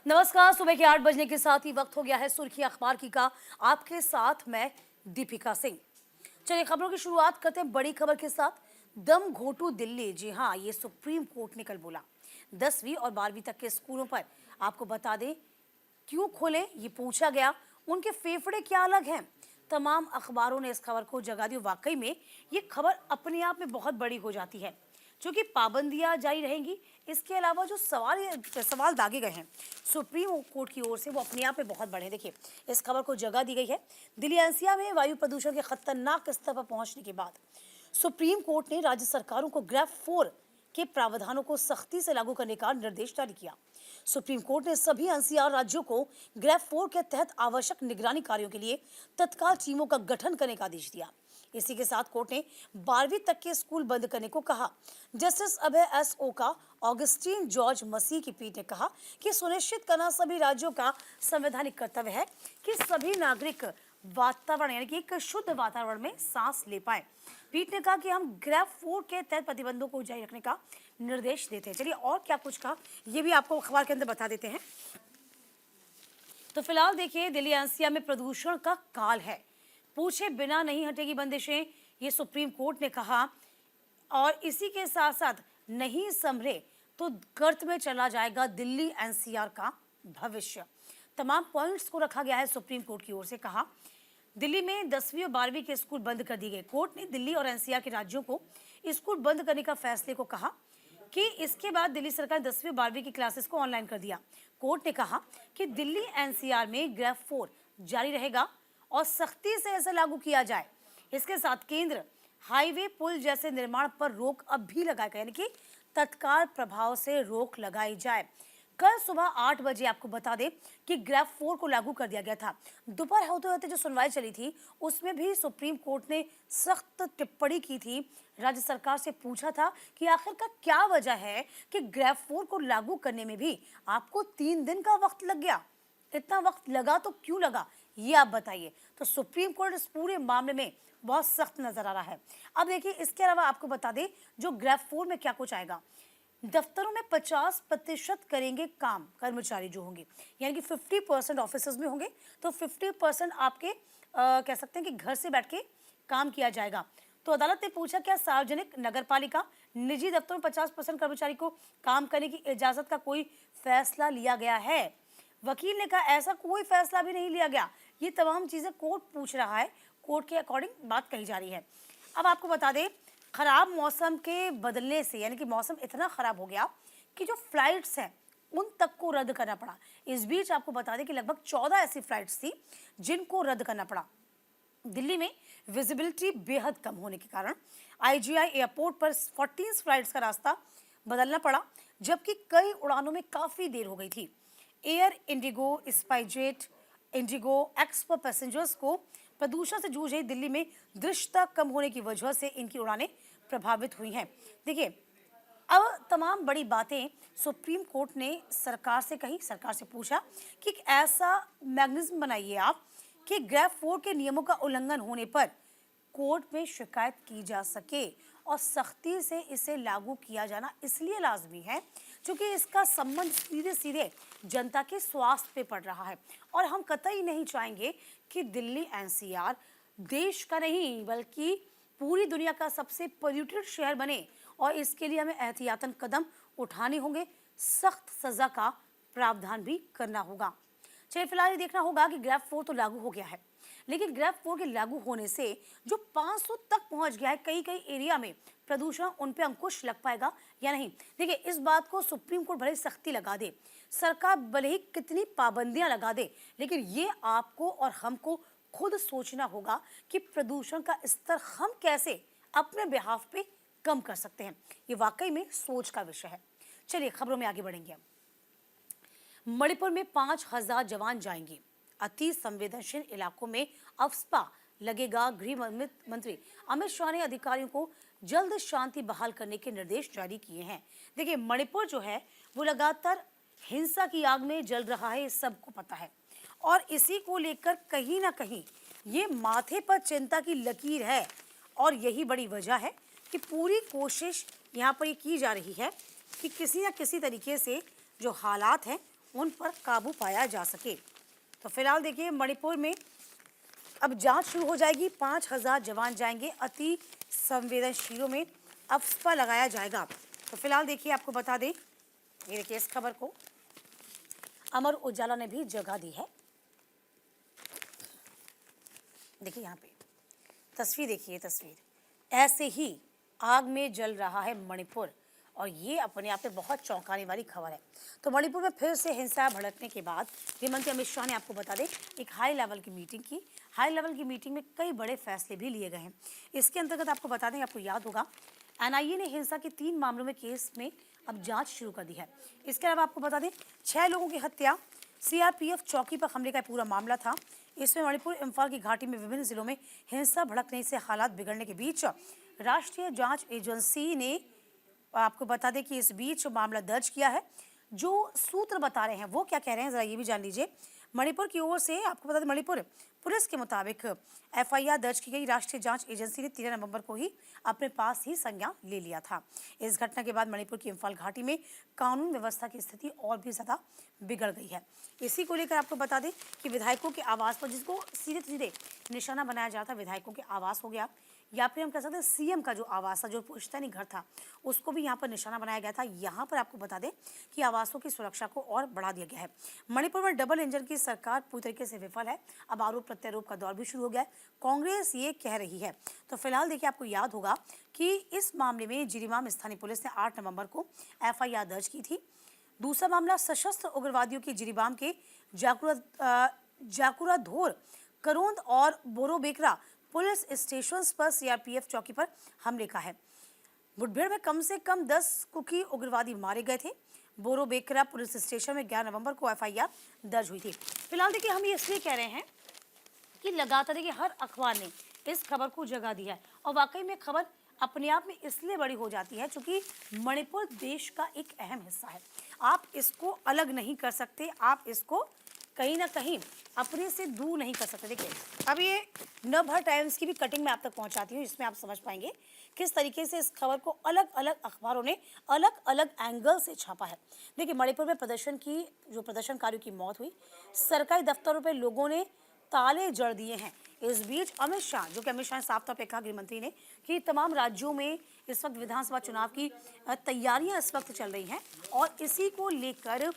नमस्कार। सुबह के 8 बजने के साथ ही वक्त हो गया है सुर्खी अखबार की का। आपके साथ मैं दीपिका सिंह। चलिए खबरों की शुरुआत करते हैं बड़ी खबर के साथ। दम घोटू दिल्ली, जी हाँ, ये सुप्रीम कोर्ट ने कल बोला। 10वीं और 12वीं तक के स्कूलों पर आपको बता दें क्यों खोले, ये पूछा गया। उनके फेफड़े क्या अलग हैं। तमाम अखबारों ने इस खबर को जगह दी। वाकई में ये खबर अपने आप में बहुत बड़ी हो जाती है, क्योंकि पाबंदियां जारी रहेंगी। इसके अलावा जो सवाल दागे गए हैं सुप्रीम कोर्ट की ओर से, वो अपने आप में बहुत बड़े हैं। देखिए, इस खबर को जगह दी गई है। दिल्ली एनसीआर में वायु प्रदूषण के खतरनाक स्तर पर पहुंचने के बाद सुप्रीम कोर्ट ने राज्य सरकारों को ग्रेफ 4 के प्रावधानों को सख्ती से लागू करने का निर्देश जारी किया। सुप्रीम कोर्ट ने सभी एनसीआर राज्यों को ग्रेफ 4 के तहत आवश्यक निगरानी कार्यों के लिए तत्काल टीमों का गठन करने का आदेश दिया। इसी के साथ कोर्ट ने 12वीं तक के स्कूल बंद करने को कहा। जस्टिस अभय एस ओका, ऑगस्टीन जॉर्ज मसीह की पीठ ने कहा कि सुनिश्चित करना सभी राज्यों का संवैधानिक कर्तव्य है कि सभी नागरिक वातावरण यानी कि एक शुद्ध वातावरण में सांस ले पाए। पीठ ने कहा कि हम ग्रेफ 4 के तहत प्रतिबंधों को जारी रखने का निर्देश देते हैं। चलिए और क्या कुछ कहा ये भी आपको अखबार के अंदर बता देते हैं। तो फिलहाल देखिए, दिल्ली एनसीआर में प्रदूषण का काल है। पूछे बिना नहीं हटेगी बंदिशें, ये सुप्रीम कोर्ट ने कहा। और इसी के साथ साथ नहीं संभले तो गर्त में चला जाएगा दिल्ली एनसीआर का भविष्य। तमाम पॉइंट्स को रखा गया है सुप्रीम कोर्ट की ओर से। कहा दिल्ली में 10वीं और 12वीं के स्कूल बंद कर दिए गए। कोर्ट ने दिल्ली और एनसीआर के राज्यों को स्कूल बंद करने का फैसले को कहा कि इसके बाद दिल्ली सरकार 10वीं और 12वीं की क्लासेस को ऑनलाइन कर दिया। कोर्ट ने कहा कि दिल्ली एनसीआर में ग्रेफ 4 जारी रहेगा और सख्ती से ऐसे लागू किया जाए। इसके साथ केंद्र हाईवे पुल जैसे निर्माण पर रोक अब भी लगाएगा, यानी कि तत्काल प्रभाव से रोक लगाई जाए। कल सुबह 8 बजे आपको बता दें कि ग्रेफ 4 को लागू कर दिया गया था। दोपहर होते होते जो सुनवाई चली थी उसमें भी सुप्रीम कोर्ट ने सख्त टिप्पणी की थी। राज्य सरकार से पूछा था कि आखिरकार क्या वजह है कि ग्रेफ 4 को लागू करने में भी आपको 3 दिन का वक्त लग गया। इतना वक्त लगा तो क्यों लगा, ये आप बताइए। तो सुप्रीम कोर्ट इस पूरे मामले में बहुत सख्त नजर आ रहा है। अब देखिए, इसके अलावा आपको बता दें जो ग्रेफ 4 में क्या कुछ आएगा। दफ्तरों में 50% करेंगे काम कर्मचारी जो होंगे, यानी कि 50% ऑफिस में होंगे तो 50% आपके कह सकते हैं कि घर से बैठ के काम किया जाएगा। तो अदालत ने पूछा क्या सार्वजनिक नगरपालिका निजी दफ्तरों में 50% कर्मचारी को काम करने की इजाजत का कोई फैसला लिया गया है। वकील ने कहा ऐसा कोई फैसला भी नहीं लिया गया। ये तमाम चीजें कोर्ट पूछ रहा है, कोर्ट के अकॉर्डिंग बात कही जा रही है। अब आपको बता दें खराब मौसम के बदलने से, यानी कि मौसम इतना खराब हो गया कि जो फ्लाइट्स हैं उन तक को रद्द करना पड़ा। इस बीच आपको बता दें कि लगभग 14 ऐसी फ्लाइट्स थी जिनको रद्द करना पड़ा। दिल्ली में विजिबिलिटी बेहद कम होने के कारण आईजीआई एयरपोर्ट पर 14 फ्लाइट्स का रास्ता बदलना पड़ा, जबकि कई उड़ानों में काफी देर हो गई थी। Air Indigo, SpiceJet, Indigo x पर पैसेंजर्स को प्रदूषण से जूझ रही दिल्ली में दृश्यता कम होने की वजह से इनकी उड़ानें प्रभावित हुई हैं। देखिए, अब तमाम बड़ी बातें सुप्रीम कोर्ट ने सरकार से कही। सरकार से पूछा कि एक ऐसा मैकेनिज्म बनाइए आप कि ग्रेफ 4 के नियमों का उल्लंघन होने पर कोर्ट में शिकायत की जा सके और सख्ती से इसे लागू किया जाना इसलिए लाजमी है क्योंकि इसका संबंध सीधे सीधे जनता के स्वास्थ्य पे पड़ रहा है। और हम कतई नहीं चाहेंगे कि दिल्ली एनसीआर देश का नहीं बल्कि पूरी दुनिया का सबसे पोल्यूटेड शहर बने, और इसके लिए हमें एहतियातन कदम उठाने होंगे, सख्त सजा का प्रावधान भी करना होगा। चलिए फिलहाल ये देखना होगा कि ग्रेफ 4 तो लागू हो गया है, लेकिन ग्रेफ 4 के लागू होने से जो 500 तक पहुंच गया है कई कई एरिया में प्रदूषण, उन पे अंकुश लग पाएगा या नहीं। देखिए, इस बात को सुप्रीम कोर्ट भले सख्ती लगा दे, सरकार भले ही कितनी पाबंदियां लगा दे, लेकिन ये आपको और हमको खुद सोचना होगा कि प्रदूषण का स्तर हम कैसे अपने बिहाफ पे कम कर सकते हैं। ये वाकई में सोच का विषय है। चलिए खबरों में आगे बढ़ेंगे। मणिपुर में 5000 जवान जाएंगे। अति संवेदनशील इलाकों में अफस्पा लगेगा। गृह मंत्री अमित शाह ने अधिकारियों को जल्द शांति बहाल करने के निर्देश जारी किए हैं। देखिए, मणिपुर जो है वो लगातार हिंसा की आग में जल रहा है, सबको पता है, और इसी को लेकर कहीं ना कहीं ये माथे पर चिंता की लकीर है। और यही बड़ी वजह है कि पूरी कोशिश यहाँ पर ये की जा रही है कि किसी न किसी तरीके से जो हालात हैं उन पर काबू पाया जा सके। तो फिलहाल देखिए मणिपुर में अब जांच शुरू हो जाएगी। 5,000 जवान जाएंगे अति संवेदनशीलों में, अफस्पा लगाया जाएगा। तो फिलहाल देखिए आपको बता दें, ये देखिए इस खबर को अमर उजाला ने भी जगह दी है। देखिए यहाँ पे तस्वीर, देखिए तस्वीर, ऐसे ही आग में जल रहा है मणिपुर और ये अपने आप में बहुत चौंकाने वाली खबर है। तो मणिपुर में फिर से हिंसा भड़कने के बाद गृह मंत्री अमित शाह ने आपको बता दें एक हाई लेवल की मीटिंग की। हाई लेवल की मीटिंग में कई बड़े फैसले भी लिए गए हैं। इसके अंतर्गत आपको बता दें, आपको याद होगा एनआईए ने हिंसा के 3 मामलों में केस में अब जांच शुरू कर दी है। इसके अलावा आपको बता दें 6 लोगों की हत्या, सीआरपीएफ चौकी पर हमले का पूरा मामला था। इसमें मणिपुर इम्फाल की घाटी में विभिन्न जिलों में हिंसा भड़कने से हालात बिगड़ने के बीच राष्ट्रीय जांच एजेंसी ने आपको बता दें कि इस बीच मामला दर्ज किया है। जो सूत्र बता रहे हैं वो क्या कह रहे हैं, जरा ये भी जान लीजिए। मणिपुर की ओर से आपको बता दें मणिपुर पुलिस के मुताबिक एफआईआर दर्ज की गई। राष्ट्रीय जांच एजेंसी ने 13 नवंबर को ही अपने पास ही संज्ञान ले लिया था। इस घटना के बाद मणिपुर की इम्फाल घाटी में कानून व्यवस्था की स्थिति और भी ज्यादा बिगड़ गई है। इसी को लेकर आपको बता दें कि विधायकों के आवास पर, जिसको सीधे सीधे निशाना बनाया जाता, विधायकों के आवास हो गया या फिर हम कह सकते हैं सीएम का जो आवास था, जो पुश्तैनी घर था, उसको भी यहाँ पर निशाना बनाया गया था। यहाँ पर आपको बता दें कि आवासों की सुरक्षा को और बढ़ा दिया गया है। मणिपुर में डबल इंजन की सरकार पूरी तरीके से विफल है। अब आरोप प्रत्यारोप का दौर भी शुरू हो गया है, कांग्रेस ये कह रही है। तो फिलहाल देखिए आपको याद होगा कि इस मामले में जिरीमाम स्थानीय पुलिस ने 8 नवंबर को एफआईआर दर्ज की थी। दूसरा मामला सशस्त्र उग्रवादियों की जिरीबाम के जाकुराधोर, करोंद और बोरोबेकरा पुलिस स्टेशन पर सीआरपीएफ चौकी पर हमले का है। मुठभेड़ में कम से कम 10 कुकी उग्रवादी मारे गए थे। बोरोबेकरा पुलिस स्टेशन में 11 नवंबर को एफआईआर दर्ज हुई थी। फिलहाल देखिए हम ये इसलिए कह रहे हैं कि लगातार देखिए हर अखबार ने इस खबर को जगह दिया है और वाकई में खबर अपने आप में इसलिए बड़ी हो जाती है क्योंकि मणिपुर देश का एक अहम हिस्सा है। आप इसको अलग नहीं कर सकते, आप इसको कहीं ना कहीं अपने से दूर नहीं कर सकते। देखिए अब ये नवभारत टाइम्स की भी कटिंग मैं आप तक पहुंचाती हूँ, इसमें आप समझ पाएंगे किस तरीके से इस खबर को अलग अलग अखबारों ने अलग अलग एंगल से छापा है। देखिए मणिपुर में प्रदर्शनकारियों की मौत हुई, सरकारी दफ्तरों पर लोगों ने ताले जड़ दिए हैं। इस बीच अमित शाह, जो कि अमित शाह ने साफ तौर पर कहा गृह मंत्री ने कि तमाम राज्यों में इस वक्त विधानसभा चुनाव की तैयारियां इस वक्त चल रही हैं और इसी को लेकर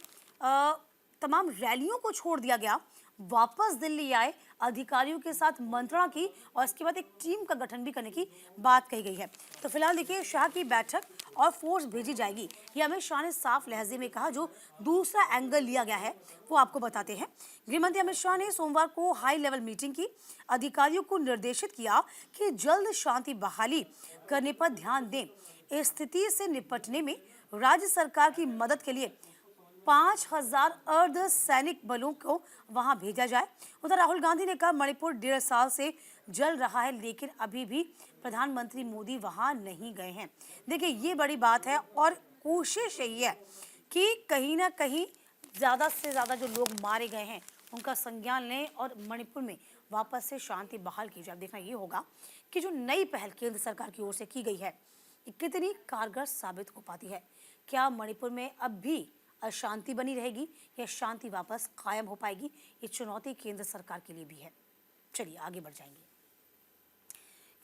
तमाम रैलियों को छोड़ दिया गया, वापस दिल्ली आए, अधिकारियों के साथ मंत्रणा की और इसके बाद एक टीम का गठन भी करने की बात कही गई है। तो फिलहाल देखिए शाह की बैठक और फोर्स भेजी जाएगी, ये अमित शाह ने साफ लहजे में कहा। जो दूसरा एंगल लिया गया है वो आपको बताते हैं। गृहमंत्री अमित शाह ने सोमवार को हाई लेवल मीटिंग की, अधिकारियों को निर्देशित किया कि जल्द शांति बहाली करने पर ध्यान दें। स्थिति से निपटने में राज्य सरकार की मदद के लिए 5,000 अर्ध सैनिक बलों को वहां भेजा जाए। उधर राहुल गांधी ने कहा मणिपुर 1.5 साल से जल रहा है लेकिन अभी भी प्रधानमंत्री मोदी वहां नहीं गए हैं। देखिए ये बड़ी बात है और कोशिश यही है कि कहीं ना कहीं ज्यादा से ज्यादा जो लोग मारे गए हैं उनका संज्ञान लें और मणिपुर में वापस से शांति बहाल की जाए। देखना ये होगा कि जो नई पहल केंद्र सरकार की ओर से की गई है ये कितनी कारगर साबित हो पाती है। क्या मणिपुर में अब भी अशांति बनी रहेगी या शांति वापस कायम हो पाएगी, ये चुनौती केंद्र सरकार के लिए भी है। चलिए आगे बढ़ जाएंगे।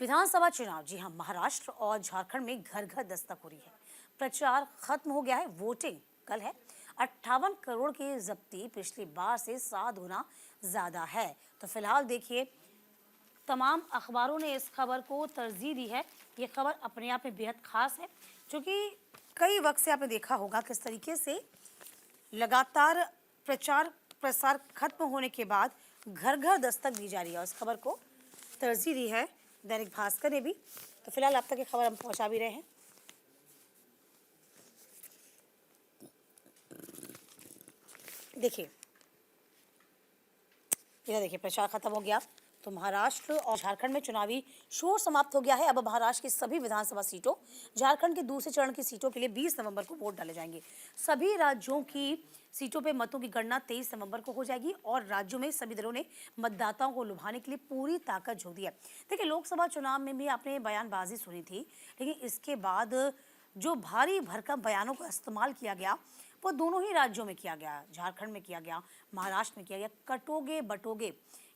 विधानसभा चुनाव, जी हाँ, महाराष्ट्र और झारखंड में घर घर दस्तक हो रही है। प्रचार खत्म हो गया है, वोटिंग कल है। 58 करोड़ की जब्ती पिछली बार से 7 गुना ज्यादा है। तो फिलहाल देखिए तमाम अखबारों ने इस खबर को तरजीह दी है। ये खबर अपने आप में बेहद खास है क्योंकि कई वक्त से आपने देखा होगा किस तरीके से लगातार प्रचार प्रसार खत्म होने के बाद घर घर दस्तक दी जा रही है। उस खबर को तरजीह दी है दैनिक भास्कर ने भी। तो फिलहाल अब तक ये खबर हम पहुंचा भी रहे हैं। देखिए इधर देखिए प्रचार खत्म हो गया तो महाराष्ट्र और झारखंड में चुनावी शोर समाप्त हो गया है। अब महाराष्ट्र की सभी विधानसभा सीटों, झारखंड के दूसरे चरण की सीटों के लिए 20 नवंबर को वोट डाले जाएंगे। सभी राज्यों की सीटों पे मतों की गणना 23 नवंबर को हो जाएगी और राज्यों में सभी दलों ने मतदाताओं को लुभाने के लिए पूरी ताकत झोंक दी है। देखिए लोकसभा चुनाव में भी आपने बयानबाजी सुनी थी, लेकिन इसके बाद जो भारी भरकम बयानों का इस्तेमाल किया गया वो दोनों ही राज्यों में किया गया, झारखंड में किया गया, महाराष्ट्र में किया गया। कटोगे बटोगे,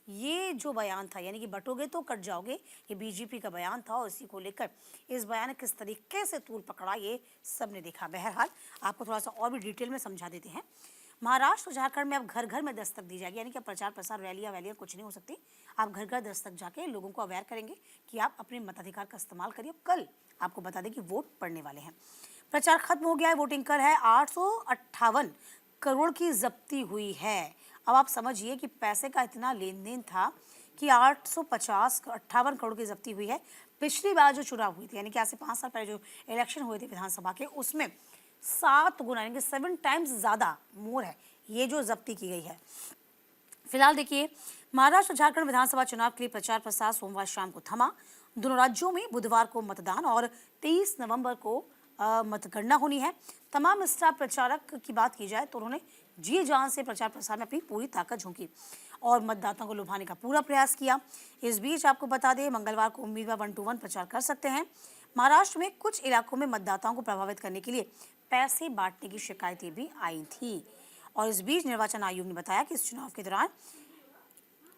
ये जो बयान था, यानी कि बटोगे तो कट जाओगे, ये बीजेपी का बयान था और इसी को लेकर इस बयान ने किस तरीके से तूल पकड़ा ये सबने देखा। बहरहाल आपको थोड़ा सा और भी डिटेल में समझा देते हैं। महाराष्ट्र और झारखंड में अब घर घर में दस्तक दी जाएगी, यानी कि प्रचार प्रसार रैलियां कुछ नहीं हो सकती। आप घर घर दस्तक जाके लोगों को अवेयर करेंगे कि आप अपने मताधिकार का इस्तेमाल करिए। कल आपको बता दें कि वोट पड़ने वाले हैं। प्रचार खत्म हो गया है, वोटिंग कर है 858 करोड़ की जब्ती हुई है। अब आप समझिए कि पैसे का इतना लेन देन था कि 858 करोड़ की जब्ती हुई है। पिछली बार जो चुनाव हुई थी, यानी कि आज से 5 साल पहले जो इलेक्शन हुए थे विधानसभा के, उसमें 7 गुना यानी कि 7 टाइम्स ज़्यादा मोर है ये जो जब्ती की गई है। फिलहाल देखिए, महाराष्ट्र और झारखंड विधानसभा चुनाव के लिए प्रचार प्रसार सोमवार शाम को थमा। दोनों राज्यों में बुधवार को मतदान और 23 नवंबर को मतगणना होनी है। तमाम स्टार प्रचारक की बात की जाए तो उन्होंने जी जान से प्रचार प्रसार में अपनी पूरी ताकत झोंकी और मतदाताओं को लुभाने का पूरा प्रयास किया। इस बीच आपको बता दें, मंगलवार को उम्मीदवार 1 to 1 प्रचार कर सकते हैं। महाराष्ट्र में कुछ इलाकों में मतदाताओं को प्रभावित करने के लिए पैसे बांटने की शिकायतें भी आई थी। और इस बीच निर्वाचन आयोग ने बताया कि इस चुनाव के दौरान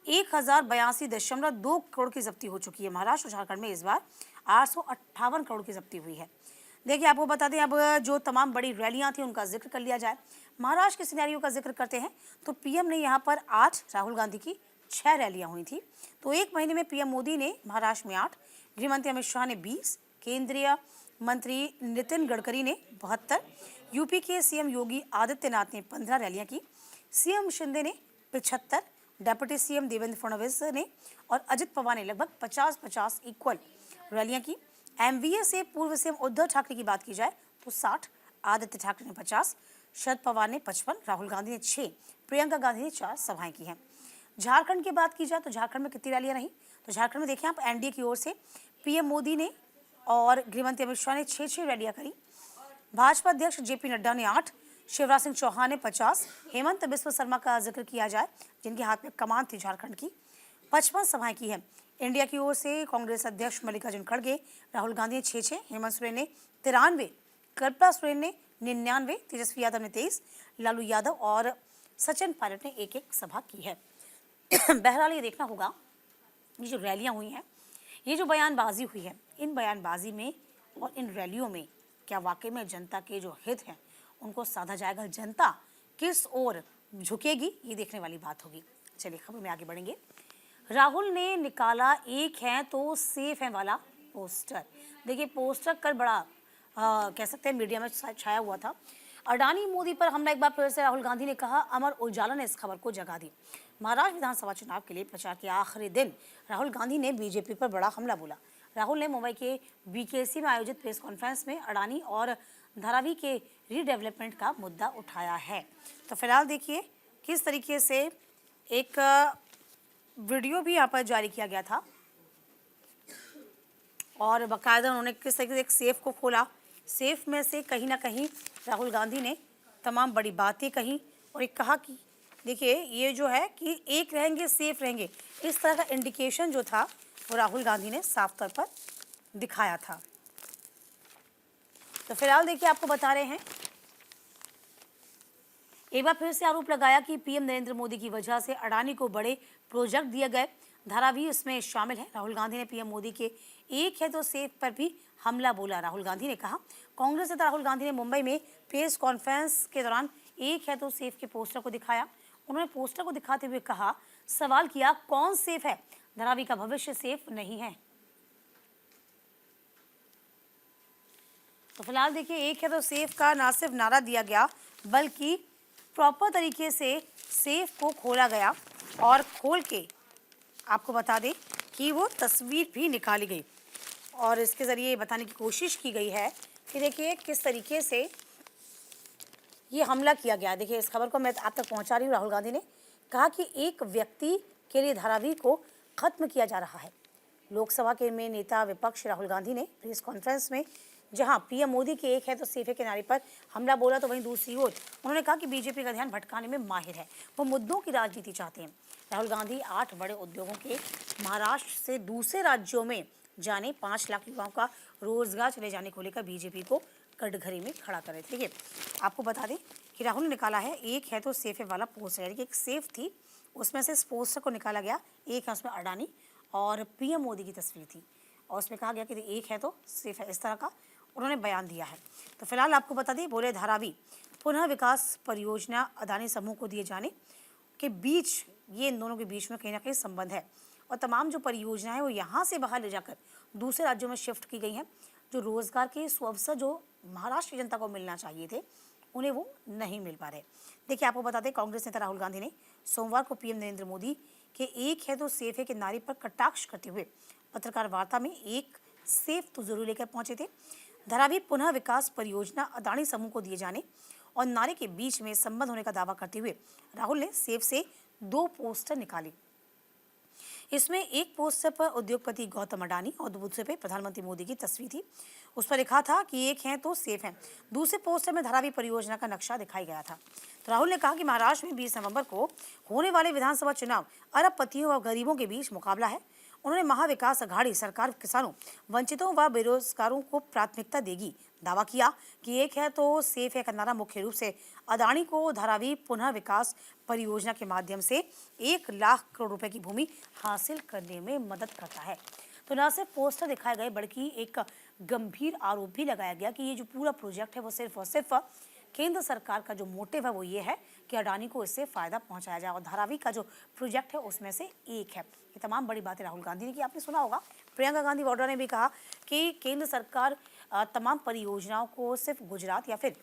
1082.2 करोड़ की जब्ती हो चुकी है। महाराष्ट्र और झारखंड में इस बार 858 करोड़ की जब्ती हुई है। देखिए, आपको बता दें, अब जो तमाम बड़ी रैलियां थी उनका जिक्र कर लिया जाए। महाराष्ट्र के सिनेरियो का जिक्र करते हैं तो पीएम ने यहाँ पर 8, राहुल गांधी की 6 रैलियां हुई थी। तो एक महीने में पीएम मोदी ने महाराष्ट्र में 8, गृहमंत्री अमित शाह ने 20, केंद्रीय मंत्री नितिन गडकरी ने 72, यूपी के सीएम योगी आदित्यनाथ ने 15 रैलियां की, सीएम शिंदे ने 75, डेप्यूटी सीएम देवेंद्र फडणवीस ने और अजित पवार ने लगभग 50-50 इक्वल रैलियां की। एमवीए से पूर्व सीएम उद्धव ठाकरे की बात की जाए तो 60, आदित्य ठाकरे ने 50, शरद पवार ने 55, राहुल गांधी ने 6, प्रियंका गांधी ने 4 सभाएं की हैं। झारखंड की बात की जाए तो झारखंड में कितनी रैलियां रही, तो झारखंड में देखिए आप, एनडीए की ओर से पीएम मोदी ने और गृहमंत्री अमित शाह ने 6 रैलियां करी। भाजपा अध्यक्ष जेपी नड्डा ने 8, शिवराज सिंह चौहान ने 50, हेमंत बिस्व शर्मा का जिक्र किया जाए जिनके हाथ में कमान थी झारखंड की, 55 सभाएं की हैं। इंडिया की ओर से कांग्रेस अध्यक्ष मल्लिकार्जुन खड़गे, राहुल गांधी ने 6, हेमंत सोरेन ने 93, कल्पना सोरेन ने 99, तेजस्वी यादव ने 23, लालू यादव और सचिन पायलट ने 1 सभा की है। बहरहाल ये देखना होगा, ये जो रैलियां हुई हैं, ये जो बयानबाजी हुई है, इन बयानबाजी में और इन रैलियों में क्या वाकई में जनता के जो हित हैं उनको साधा जाएगा, जनता किस ओर झुकेगी, ये देखने वाली बात होगी। चलिए खबर में आगे बढ़ेंगे। राहुल ने निकाला एक है तो सेफ है वाला पोस्टर। देखिए, पोस्टर कल बड़ा कह सकते हैं मीडिया में छाया हुआ था। अडानी मोदी पर हमला, एक बार फिर से राहुल गांधी ने कहा। अमर उजाला ने इस खबर को जगा दी। महाराष्ट्र विधानसभा चुनाव के लिए प्रचार के आखिरी दिन राहुल गांधी ने बीजेपी पर बड़ा हमला बोला। राहुल ने मुंबई के बीकेसी में आयोजित प्रेस कॉन्फ्रेंस में अडानी और धारावी के रीडेवलपमेंट का मुद्दा उठाया है। तो फिलहाल देखिए किस तरीके से एक वीडियो भी यहाँ पर जारी किया गया था और बाकायदा उन्होंने किस तरीके से एक सेफ को खोला। सेफ में से कहीं ना कहीं राहुल गांधी ने तमाम बड़ी बातें कही और एक कहा कि देखिए, ये जो है कि एक रहेंगे सेफ रहेंगे, इस तरह का इंडिकेशन जो था वो राहुल गांधी ने साफ तौर पर दिखाया था। तो फिलहाल देखिए, आपको बता रहे हैं, एक बार फिर से आरोप लगाया कि पीएम नरेंद्र मोदी की वजह से अडानी को बड़े प्रोजेक्ट दिए गए, धारावी उसमें शामिल है। राहुल गांधी ने पीएम मोदी के एक है तो सेफ पर भी हमला बोला। राहुल गांधी ने कहा, कांग्रेस नेता राहुल गांधी ने मुंबई में प्रेस कॉन्फ्रेंस के दौरान एक है तो सेफ के पोस्टर को दिखाया। उन्होंने पोस्टर को दिखाते हुए कहा, सवाल किया, कौन सेफ है? धारावी का भविष्य सेफ नहीं है। तो फिलहाल देखिए, एक है तो सेफ का ना सिर्फ नारा दिया गया बल्कि प्रॉपर तरीके से सेफ को खोला गया और खोल के आपको बता दें कि वो तस्वीर भी निकाली गई और इसके ज़रिए बताने की कोशिश की गई है कि देखिए किस तरीके से ये हमला किया गया। देखिए, इस खबर को मैं आप तक पहुंचा रही हूँ। राहुल गांधी ने कहा कि एक व्यक्ति के लिए धारावी को खत्म किया जा रहा है। लोकसभा के में नेता विपक्ष राहुल गांधी ने प्रेस कॉन्फ्रेंस में जहां पीएम मोदी के एक है तो सेफ है के नारे पर हमला बोला, तो वहीं दूसरी ओर उन्होंने कहा कि बीजेपी का ध्यान भटकाने में माहिर है, वो मुद्दों की राजनीति चाहते हैं। राहुल गांधी 8 बड़े उद्योगों के महाराष्ट्र से दूसरे राज्यों में जाने 5 लाख युवाओं का रोजगार चले जाने को लेकर बीजेपी को कटघरे में खड़ा कर रहे थे। देखिए, आपको बता दें कि राहुल ने निकाला है एक है तो सेफ है वाला पोस्टर, यानी कि एक सेफ थी, उसमें से इस पोस्टर को निकाला गया। एक है उसमें अडानी और पीएम मोदी की तस्वीर थी और उसमें कहा गया कि एक है तो सेफ है, इस तरह का उन्होंने बयान दिया है। तो फिलहाल आपको बता दें, बोले धारावी पुनः विकास परियोजना अदानी समूह को दिए जाने के बीच, ये इन दोनों के बीच में कहीं ना कहीं संबंध है और तमाम जो परियोजनाएं हैं वो यहाँ से बाहर ले जाकर दूसरे राज्यों में शिफ्ट की गई हैं। जो रोजगार के सुअवसर जो महाराष्ट्र की जनता को मिलना चाहिए थे, उन्हें वो नहीं मिल पा रहे। देखिए, आपको बता दें, कांग्रेस नेता राहुल गांधी ने सोमवार को पीएम नरेंद्र मोदी के एक है तो सेफ है के नारे पर कटाक्ष करते हुए पत्रकार वार्ता में एक सेफ तो जरूर लेकर पहुंचे थे। धारावी पुनः विकास परियोजना अदानी समूह को दिए जाने और नारे के बीच में संबंध होने का दावा करते हुए राहुल ने सेफ से 2 पोस्टर निकाले। इसमें एक पोस्टर पर उद्योगपति गौतम अडानी और दूसरे पे प्रधानमंत्री मोदी की तस्वीर थी। उस पर लिखा था कि एक है तो सेफ है। दूसरे पोस्टर में धारावी परियोजना का नक्शा दिखाई गया था। तो राहुल ने कहा कि महाराष्ट्र में 20 नवंबर को होने वाले विधानसभा चुनाव अरबपतियों और गरीबों के बीच मुकाबला है। उन्होंने महाविकास अघाड़ी सरकार किसानों, वंचितों व बेरोजगारों को प्राथमिकता देगी। दावा किया कि एक है तो सेफ है का नारा मुख्य रूप से अदानी को धारावी पुनः विकास परियोजना के माध्यम से 1 लाख करोड़ रुपए की भूमि हासिल करने में मदद करता है। तो न सिर्फ पोस्टर दिखाए गए बल्कि एक गंभीर आरोप भी लगाया गया कि ये जो पूरा प्रोजेक्ट है वो सिर्फ और सिर्फ केंद्र सरकार का जो मोटिव है वो ये है कि अडानी को इससे फायदा पहुंचाया जाए और धारावी का जो प्रोजेक्ट है उसमें से एक है। ये तमाम बड़ी बातें राहुल गांधी ने की, आपने सुना होगा। प्रियंका गांधी वाड्रा ने भी कहा कि केंद्र सरकार तमाम परियोजनाओं को सिर्फ गुजरात या फिर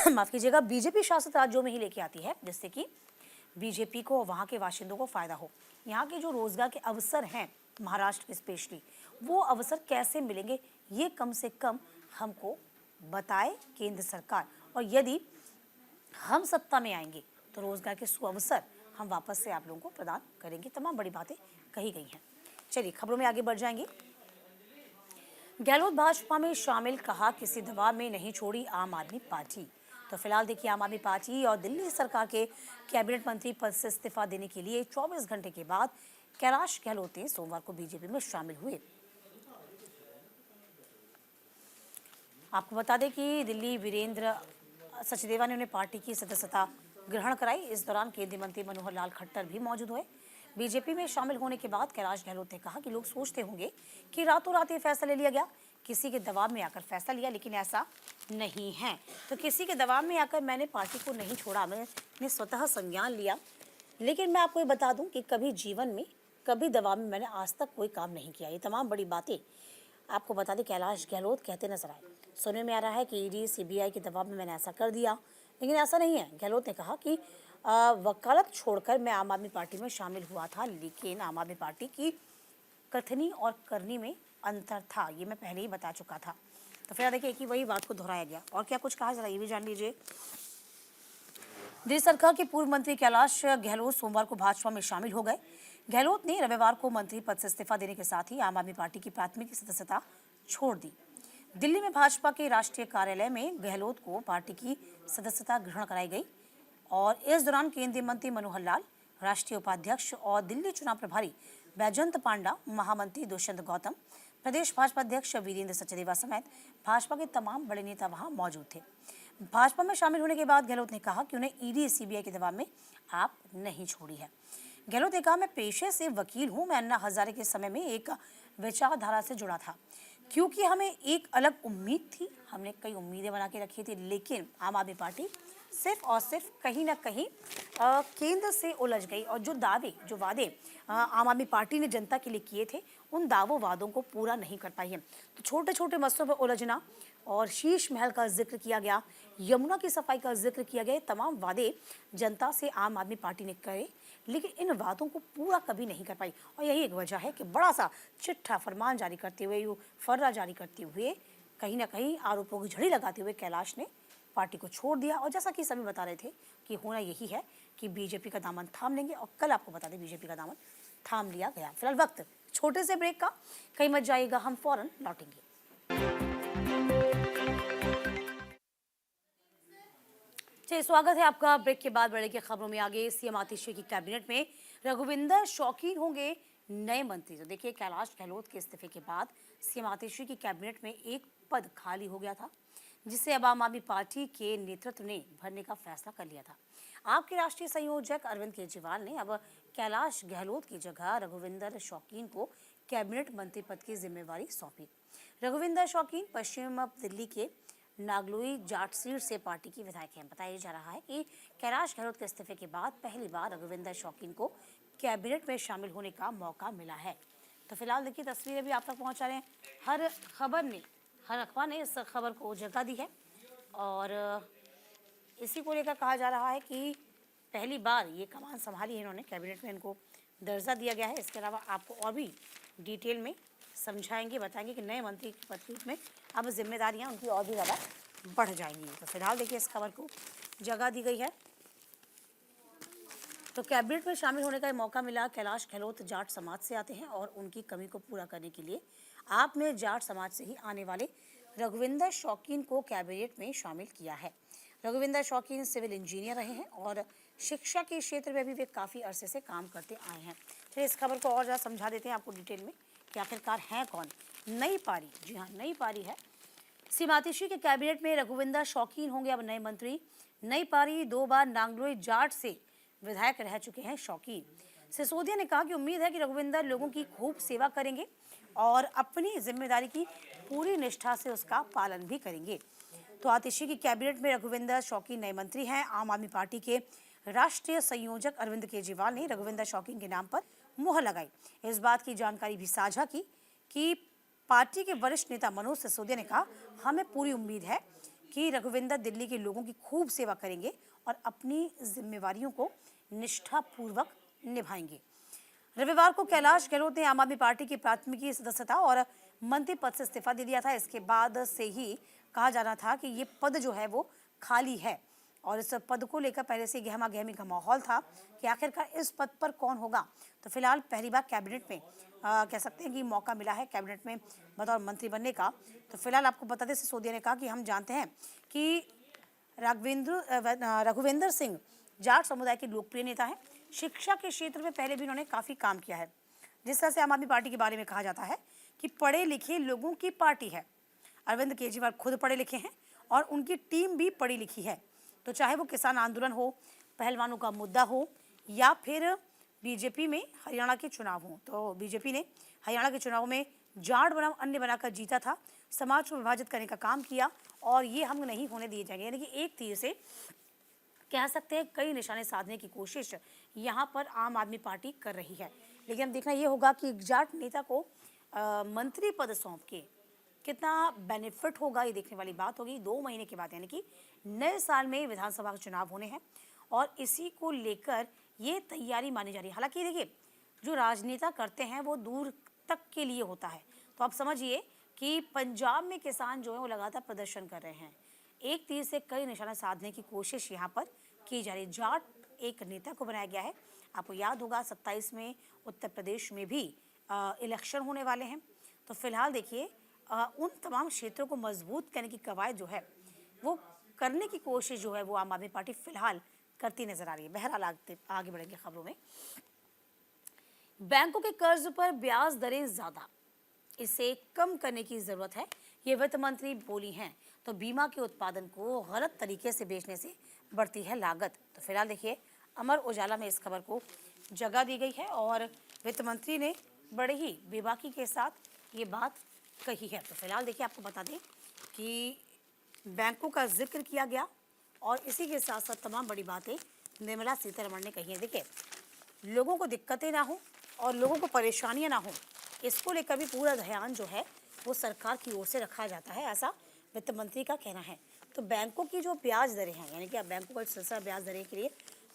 माफ कीजिएगा बीजेपी शासित राज्यों में ही लेके आती है, जिससे कि बीजेपी को वहाँ के बाशिंदों को फायदा हो। यहाँ के जो रोजगार के अवसर हैं महाराष्ट्र स्पेशली, वो अवसर कैसे मिलेंगे ये कम से कम हमको बताए केंद्र सरकार, और यदि हम सत्ता में आएंगे तो रोजगार के सुअवसर हम वापस से आप लोगों को प्रदान करेंगे। तमाम बड़ी बातें कही गई हैं। चलिए खबरों में आगे बढ़ जाएंगे। गहलोत भाजपा में शामिल, कहा किसी दबाव में नहीं छोड़ी आम आदमी पार्टी। तो फिलहाल देखिए, आम आदमी पार्टी और दिल्ली सरकार के कैबिनेट मंत्री पद से इस्तीफा देने के लिए 24 घंटे के बाद कैलाश गहलोत ने सोमवार को बीजेपी में शामिल हुए। आपको बता दें कि दिल्ली वीरेंद्र सचदेवा ने उन्हें पार्टी की सदस्यता ग्रहण कराई। इस दौरान केंद्रीय मंत्री मनोहर लाल खट्टर भी मौजूद हुए। बीजेपी में शामिल होने के बाद कैलाश गहलोत ने कहा कि लोग सोचते होंगे कि रातों रात ये फैसला ले लिया गया, किसी के दबाव में आकर फैसला लिया, लेकिन ऐसा नहीं है। तो किसी के दबाव में आकर मैंने पार्टी को नहीं छोड़ा, मैंने स्वतः संज्ञान लिया। लेकिन मैं आपको ये बता दूं कि कभी जीवन में, कभी दबाव में मैंने आज तक कोई काम नहीं किया। ये तमाम बड़ी बातें आपको बता दें कैलाश गहलोत कहते नजर आए। सुनने में आ रहा है कि ईडी सीबीआई के दबाव में मैंने ऐसा कर दिया, लेकिन ऐसा नहीं है। गहलोत ने कहा कि वकालत छोड़कर मैं आम आदमी पार्टी में शामिल हुआ था, लेकिन आम आदमी पार्टी की कथनी और करनी में अंतर था, ये मैं पहले ही बता चुका था। तो फिर देखिए कि वही बात को दोहराया गया। और क्या कुछ कहा, जरा ये भी जान लीजिए। दिल्ली सरकार के पूर्व मंत्री कैलाश गहलोत सोमवार को भाजपा में शामिल हो गए। गहलोत ने रविवार को मंत्री पद से इस्तीफा देने के साथ ही आम आदमी पार्टी की प्राथमिक सदस्यता छोड़ दी। दिल्ली में भाजपा के राष्ट्रीय कार्यालय में गहलोत को पार्टी की सदस्यता ग्रहण कराई गई और इस दौरान केंद्रीय मंत्री मनोहर लाल, राष्ट्रीय उपाध्यक्ष और दिल्ली चुनाव प्रभारी बैजंत पांडा, महामंत्री दुष्यंत गौतम, प्रदेश भाजपा अध्यक्ष वीरेंद्र सचदेवा समेत भाजपा के तमाम बड़े नेता वहां मौजूद थे। भाजपा में शामिल होने के बाद गहलोत ने कहा कि उन्हें ईडी सीबीआई के दबाव में आप नहीं छोड़ी है। गहलोत ने कहा, मैं पेशे से वकील हूं, मैं अन्ना हजारे के समय में एक विचारधारा से जुड़ा था, क्योंकि हमें एक अलग उम्मीद थी, हमने कई उम्मीदें बना के रखी थी, लेकिन आम आदमी पार्टी सिर्फ और सिर्फ कहीं ना कहीं केंद्र से उलझ गई और जो वादे आम आदमी पार्टी ने जनता के लिए किए थे, उन दावों वादों को पूरा नहीं कर पाई है। तो छोटे छोटे मसलों पर उलझना और शीश महल का जिक्र किया गया, यमुना की सफाई का जिक्र किया गया, तमाम वादे जनता से आम आदमी पार्टी ने करे, लेकिन इन वादों को पूरा कभी नहीं कर पाई। और यही एक वजह है कि बड़ा सा चिट्ठा फरमान जारी करते हुए, फर्रा जारी करते हुए, कहीं ना कहीं आरोपों की झड़ी लगाते हुए कैलाश ने पार्टी को छोड़ दिया। और जैसा कि सभी बता रहे थे कि होना यही है कि बीजेपी का दामन थाम लेंगे, और कल आपको बता दें बीजेपी का दामन थाम लिया गया। फिलहाल वक्त छोटे से ब्रेक का, कहीं मत जाइएगा, हम फौरन लौटेंगे। चलिए, स्वागत है आपका ब्रेक के बाद। बढ़े की खबरों में आगे, सीएम आतिशी की कैबिनेट में रघुविंदर शौकीन होंगे नए मंत्री। तो देखिए, कैलाश गहलोत के इस्तीफे के बाद सीएम आतिशी की कैबिनेट में एक पद खाली हो गया था, जिसे अब आम आदमी पार्टी के नेतृत्व ने भरने का फैसला कर लिया था। आपके राष्ट्रीय संयोजक अरविंद केजरीवाल ने अब कैलाश गहलोत की जगह रघुविंदर शौकीन को कैबिनेट मंत्री पद की जिम्मेवारी सौंपी। रघुविंदर शौकीन पश्चिम दिल्ली के नागलोई जाट सीट से पार्टी की विधायक हैं। बताया जा रहा है कि कैलाश गहलोत के इस्तीफे के बाद पहली बार रघुविंदर शौकीन को कैबिनेट में शामिल होने का मौका मिला है। तो फिलहाल देखिए, तस्वीरें भी आप तक पहुंचा रहे हैं। हर अखबार ने इस खबर को जगह दी है और इसी को लेकर कहा जा रहा है कि पहली बार ये कमान संभाली है इन्होंने, कैबिनेट में इनको दर्जा दिया गया है। इसके अलावा आपको और भी डिटेल में समझाएंगे, बताएंगे कि नए मंत्री के पद के रूप में अब जिम्मेदारियां उनकी और भी ज़्यादा बढ़ जाएंगी। तो फिलहाल देखिए, इस खबर को जगह दी गई है। तो कैबिनेट में शामिल होने का मौका मिला। कैलाश गहलोत जाट समाज से आते हैं और उनकी कमी को पूरा करने के लिए आपने जाट समाज से ही आने वाले रघुविंदर शौकीन को कैबिनेट में शामिल किया है। रघुविंदर शौकीन सिविल इंजीनियर रहे हैं और शिक्षा के क्षेत्र में भी वे काफ़ी अरसे से काम करते आए हैं। चलिए, इस खबर को और ज़्यादा समझा देते हैं आपको डिटेल में कि आखिरकार हैं कौन। नई पारी, जी हाँ, नई पारी है। सीएम आतिशी के कैबिनेट में रघुविंदर शौकीन होंगे अब नए मंत्री। नई पारी, 2 बार नांगलोई जाट से विधायक रह चुके हैं शौकीन। सिसोदिया ने कहा कि उम्मीद है कि रघुविंदर लोगों की खूब सेवा करेंगे और अपनी जिम्मेदारी की पूरी निष्ठा से उसका पालन भी करेंगे। तो आतिशी की कैबिनेट में रघुविंदर शौकीन नए मंत्री हैं। आम आदमी पार्टी के राष्ट्रीय संयोजक अरविंद केजरीवाल ने रघुविंदर शौकीन के नाम पर मुहर लगाई। इस बात की जानकारी भी साझा की कि पार्टी के वरिष्ठ नेता मनोज सिसोदिया ने कहा, हमें पूरी उम्मीद है कि रघुविंदर दिल्ली के लोगों की खूब सेवा करेंगे और अपनी जिम्मेवारियों को निष्ठापूर्वक निभाएंगे। रविवार को कैलाश गहलोत ने आम आदमी पार्टी की प्राथमिकी सदस्यता और मंत्री पद से इस्तीफा दे दिया था। इसके बाद से ही कहा जा रहा था कि ये पद जो है वो खाली है और इस पद को लेकर पहले से गहमा गहमी का माहौल था कि आखिरकार इस पद पर कौन होगा। तो फिलहाल पहली बार कैबिनेट में कह सकते हैं कि मौका मिला है कैबिनेट में बतौर मंत्री बनने का। तो फिलहाल आपको बता दें, सिसोदिया ने कहा कि हम जानते हैं कि रघुविंदर सिंह जाट समुदाय के लोकप्रिय नेता हैं। शिक्षा के क्षेत्र में पहले भी उन्होंने काफ़ी काम किया है। जिस तरह से आम आदमी पार्टी के बारे में कहा जाता है कि पढ़े लिखे लोगों की पार्टी है। अरविंद केजरीवाल खुद पढ़े लिखे हैं और उनकी टीम भी पढ़ी लिखी है। तो चाहे वो किसान आंदोलन हो, पहलवानों का मुद्दा हो या फिर बीजेपी में हरियाणा के चुनाव हो, तो बीजेपी ने हरियाणा के चुनाव में जाट बनाम अन्य बनाकर जीता था, समाज को विभाजित करने का काम किया और ये हम नहीं होने दिए जाएंगे। यानी कि एक तीर से कह सकते हैं कई निशाने साधने की कोशिश यहाँ पर आम आदमी पार्टी कर रही है। लेकिन अब देखना ये होगा कि जाट नेता को मंत्री पद सौंप के कितना बेनिफिट होगा, ये देखने वाली बात होगी। 2 महीने के बाद यानी कि नए साल में विधानसभा के चुनाव होने हैं और इसी को लेकर ये तैयारी मानी जा रही है। हालांकि देखिए, जो राजनेता करते हैं वो दूर तक के लिए होता है। तो आप समझिए कि पंजाब में किसान जो है वो लगातार प्रदर्शन कर रहे हैं। एक तीर से कई निशाना साधने की कोशिश यहाँ पर की जा रही है। जाट एक नेता को बनाया गया है। आपको याद होगा 27 में उत्तर प्रदेश में भी इलेक्शन होने वाले हैं। तो फिलहाल देखिए, उन तमाम क्षेत्रों को मजबूत करने की कवायद जो है वो करने की कोशिश जो है वो आम आदमी पार्टी फिलहाल करती नजर आ रही है। बहरहाल आगे बढ़ेंगे खबरों में। बैंकों के कर्ज पर ब्याज दरें ज्यादा, इसे कम करने की जरूरत है, ये वित्त मंत्री बोली हैं। तो बीमा के उत्पादन को गलत तरीके से बेचने से बढ़ती है लागत। तो फिलहाल देखिए, अमर उजाला में इस खबर को जगह दी गई है और वित्त मंत्री ने बड़े ही बेबाकी के साथ ये बात कही है। तो फिलहाल देखिए, आपको बता दें कि बैंकों का जिक्र किया गया और इसी के साथ साथ तमाम बड़ी बातें निर्मला सीतारमण ने कही हैं। देखिए, लोगों को दिक्कतें ना हो और लोगों को परेशानियां ना हो, इसको लेकर भी पूरा ध्यान जो है वो सरकार की ओर से रखा जाता है, ऐसा वित्त मंत्री का कहना है। तो बैंकों की जो ब्याज दरें हैं, यानी कि अब बैंकों का सिलसिला ब्याज दरें के लिए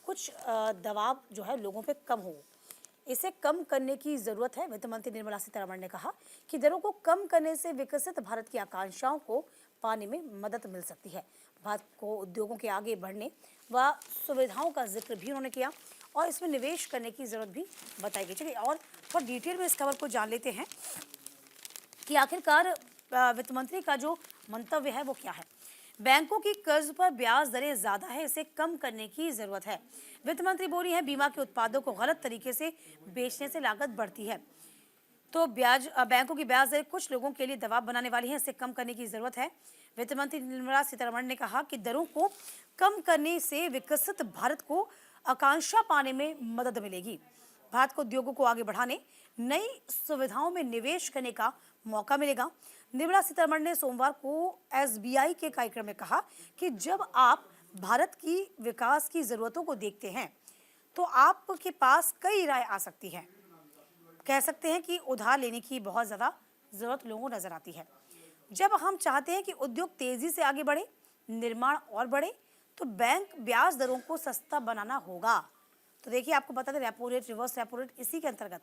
कुछ दबाव जो है लोगों पे कम हो, इसे कम करने की ज़रूरत है। वित्त मंत्री निर्मला सीतारमण ने कहा कि दरों को कम करने से विकसित भारत की आकांक्षाओं को पाने में मदद मिल सकती है। भारत को उद्योगों के आगे बढ़ने व सुविधाओं का जिक्र भी उन्होंने किया और इसमें निवेश करने की ज़रूरत भी बताई गई। चलिए और थोड़ा डिटेल में इस खबर को जान लेते हैं कि आखिरकार वित्त मंत्री का जो मंतव्य है वो क्या है। बैंकों की कर्ज पर ब्याज दरें ज्यादा है, इसे कम करने की जरूरत है। वित्त मंत्री बोली है, बीमा के उत्पादों को गलत तरीके से बेचने से लागत बढ़ती है। तो बैंकों की ब्याज दरें कुछ लोगों के लिए दबाव बनाने वाली हैं, इसे कम करने की जरूरत है। वित्त मंत्री निर्मला सीतारमण ने कहा कि दरों को कम करने से विकसित भारत को आकांक्षा पाने में मदद मिलेगी। भारत को उद्योगों को आगे बढ़ाने, नई सुविधाओं में निवेश करने का मौका मिलेगा। निर्मला सीतारमण ने सोमवार को एसबीआई के कार्यक्रम में कहा कि जब आप भारत की विकास की जरूरतों को देखते हैं तो आपके पास कई राय आ सकती है। कह सकते हैं कि उधार लेने की बहुत ज्यादा जरूरत लोगों को नजर आती है। जब हम चाहते हैं कि उद्योग तेजी से आगे बढ़े, निर्माण और बढ़े, तो बैंक ब्याज दरों को सस्ता बनाना होगा। तो देखिए, आपको बता दें, repo rate, reverse repo rate इसी के अंतर्गत,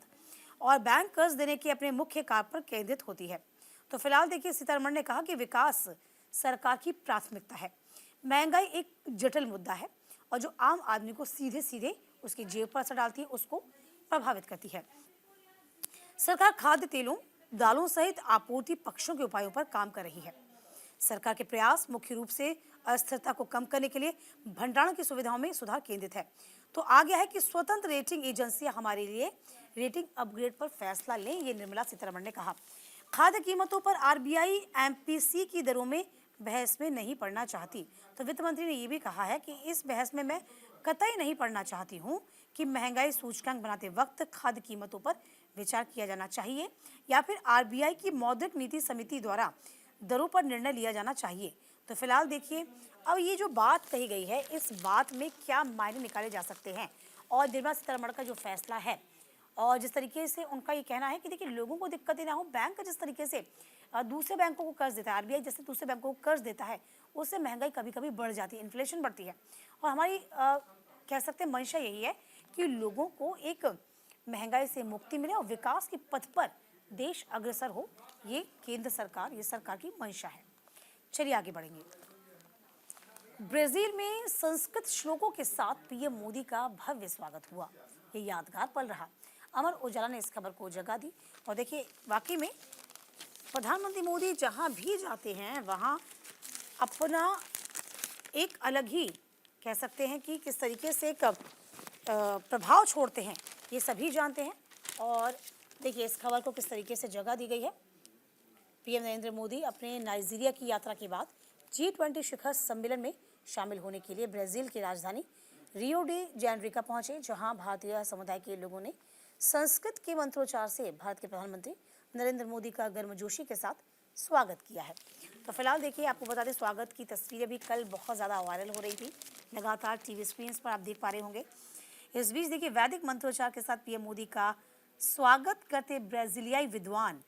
और बैंक कर्ज देने की अपने मुख्य कार्य पर केंद्रित होती है। तो फिलहाल देखिए, सीतारमण ने कहा कि विकास सरकार की प्राथमिकता है। महंगाई एक जटिल मुद्दा है और जो आम आदमी को सीधे सीधे उसकी जेब पर असर डालती है, उसको प्रभावित करती है। सरकार खाद्य तेलों, दालों सहित आपूर्ति पक्षों के उपायों पर काम कर रही है। सरकार के प्रयास मुख्य रूप से अस्थिरता को कम करने के लिए भंडारण की सुविधाओं में सुधार केंद्रित है। तो आ गया है कि स्वतंत्र रेटिंग एजेंसियां हमारे लिए रेटिंग अपग्रेड पर फैसला लें, ये निर्मला सीतारमण ने कहा। खाद्य कीमतों पर आरबीआई एमपीसी की दरों में बहस में नहीं पड़ना चाहती। तो वित्त मंत्री ने यह भी कहा है कि इस बहस में मैं कतई नहीं पड़ना चाहती हूं कि महंगाई सूचकांक बनाते वक्त खाद्य कीमतों पर विचार किया जाना चाहिए या फिर आरबीआई की मौद्रिक नीति समिति द्वारा दरों पर निर्णय लिया जाना चाहिए। तो फिलहाल देखिए, अब ये जो बात कही गई है, इस बात में क्या मायने निकाले जा सकते हैं और निर्मला सीतारमण का जो फैसला है और जिस तरीके से उनका ये कहना है कि देखिए, लोगों को दिक्कतें ना हो, बैंक जिस तरीके से दूसरे बैंकों को कर्ज देता है, आरबीआई जैसे दूसरे बैंकों को कर्ज देता है, उससे महंगाई कभी कभी बढ़ जाती है, इन्फ्लेशन बढ़ती है। और हमारी कह सकते हैं मंशा यही है कि लोगों को एक महंगाई से मुक्ति मिले और विकास के पथ पर देश अग्रसर हो। ये केंद्र सरकार, ये सरकार की मंशा है। चलिए आगे बढ़ेंगे। ब्राजील में संस्कृत श्लोकों के साथ पीएम मोदी का भव्य स्वागत हुआ। ये यादगार पल रहा। अमर उजाला ने इस खबर को जगह दी और देखिए, वाकई में प्रधानमंत्री मोदी जहां भी जाते हैं वहां अपना एक अलग ही कह सकते हैं कि किस तरीके से एक प्रभाव छोड़ते हैं, ये सभी जानते हैं। और देखिए, इस खबर को किस तरीके से जगह दी गई है। पीएम नरेंद्र मोदी अपने नाइजीरिया की यात्रा के बाद G20 शिखर सम्मेलन में शामिल होने के लिए ब्राजील की राजधानी रियो डी जेनेरो पहुंचे, जहां भारतीय समुदाय के लोगों ने संस्कृत के मंत्रोच्चार से भारत के प्रधानमंत्री नरेंद्र मोदी का गर्मजोशी के साथ स्वागत किया है। तो फिलहाल देखिए, आपको बता दें, स्वागत की तस्वीरें भी कल बहुत ज़्यादा वायरल हो रही थी, लगातार टीवी स्क्रीन पर आप देख पा रहे होंगे। इस बीच देखिए, वैदिक मंत्रोच्चार के साथ पीएम मोदी का स्वागत करते ब्राजीलियाई विद्वान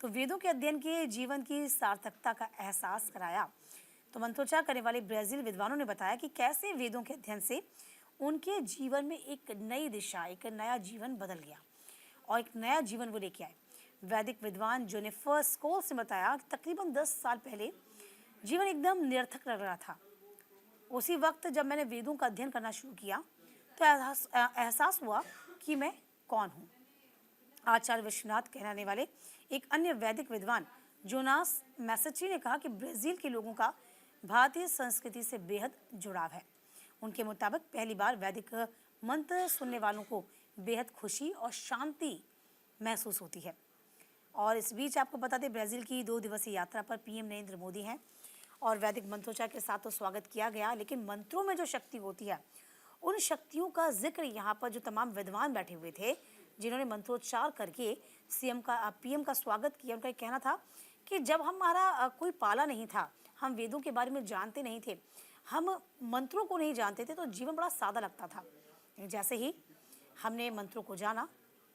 तो वेदों के अध्ययन के जीवन की सार्थकता का एहसास कराया। तो मंत्रोच्चार करने वाले ब्राजील विद्वानों ने बताया कि कैसे वेदों के अध्ययन से उनके जीवन में एक नई दिशा, एक नया जीवन बदल गया और एक नया जीवन वो लेके आए। वैदिक विद्वान जेनिफर स्कोल्स ने बताया कि तकरीबन 10 साल पहले जीवन एकदम निरर्थक लग रहा था। उसी वक्त जब मैंने वेदों का अध्ययन करना शुरू किया तो एहसास हुआ कि मैं कौन हूँ। आचार्य विश्वनाथ कहलाने वाले एक अन्य वैदिक विद्वान जोनास मैसेची ने कहा कि ब्राजील के लोगों का भारतीय संस्कृति से बेहद जुड़ाव है। उनके मुताबिक पहली बार वैदिक मंत्र सुनने वालों को बेहद खुशी और शांति महसूस होती है। और इस बीच आपको बता दें, ब्राजील की 2 दिवसीय यात्रा पर पीएम नरेंद्र मोदी हैं और वैदिक मंत्रोच्चार के साथ तो स्वागत किया गया, लेकिन मंत्रों में जो शक्ति होती है, उन शक्तियों का जिक्र यहाँ पर जो तमाम विद्वान बैठे हुए थे जिन्होंने मंत्रोच्चार करके पीएम का स्वागत किया, उनका कहना था कि जब हमारा कोई पाला नहीं था, हम वेदों के बारे में जानते नहीं थे, हम मंत्रों को नहीं जानते थे, तो जीवन बड़ा सादा लगता था। जैसे ही हमने मंत्रों को जाना,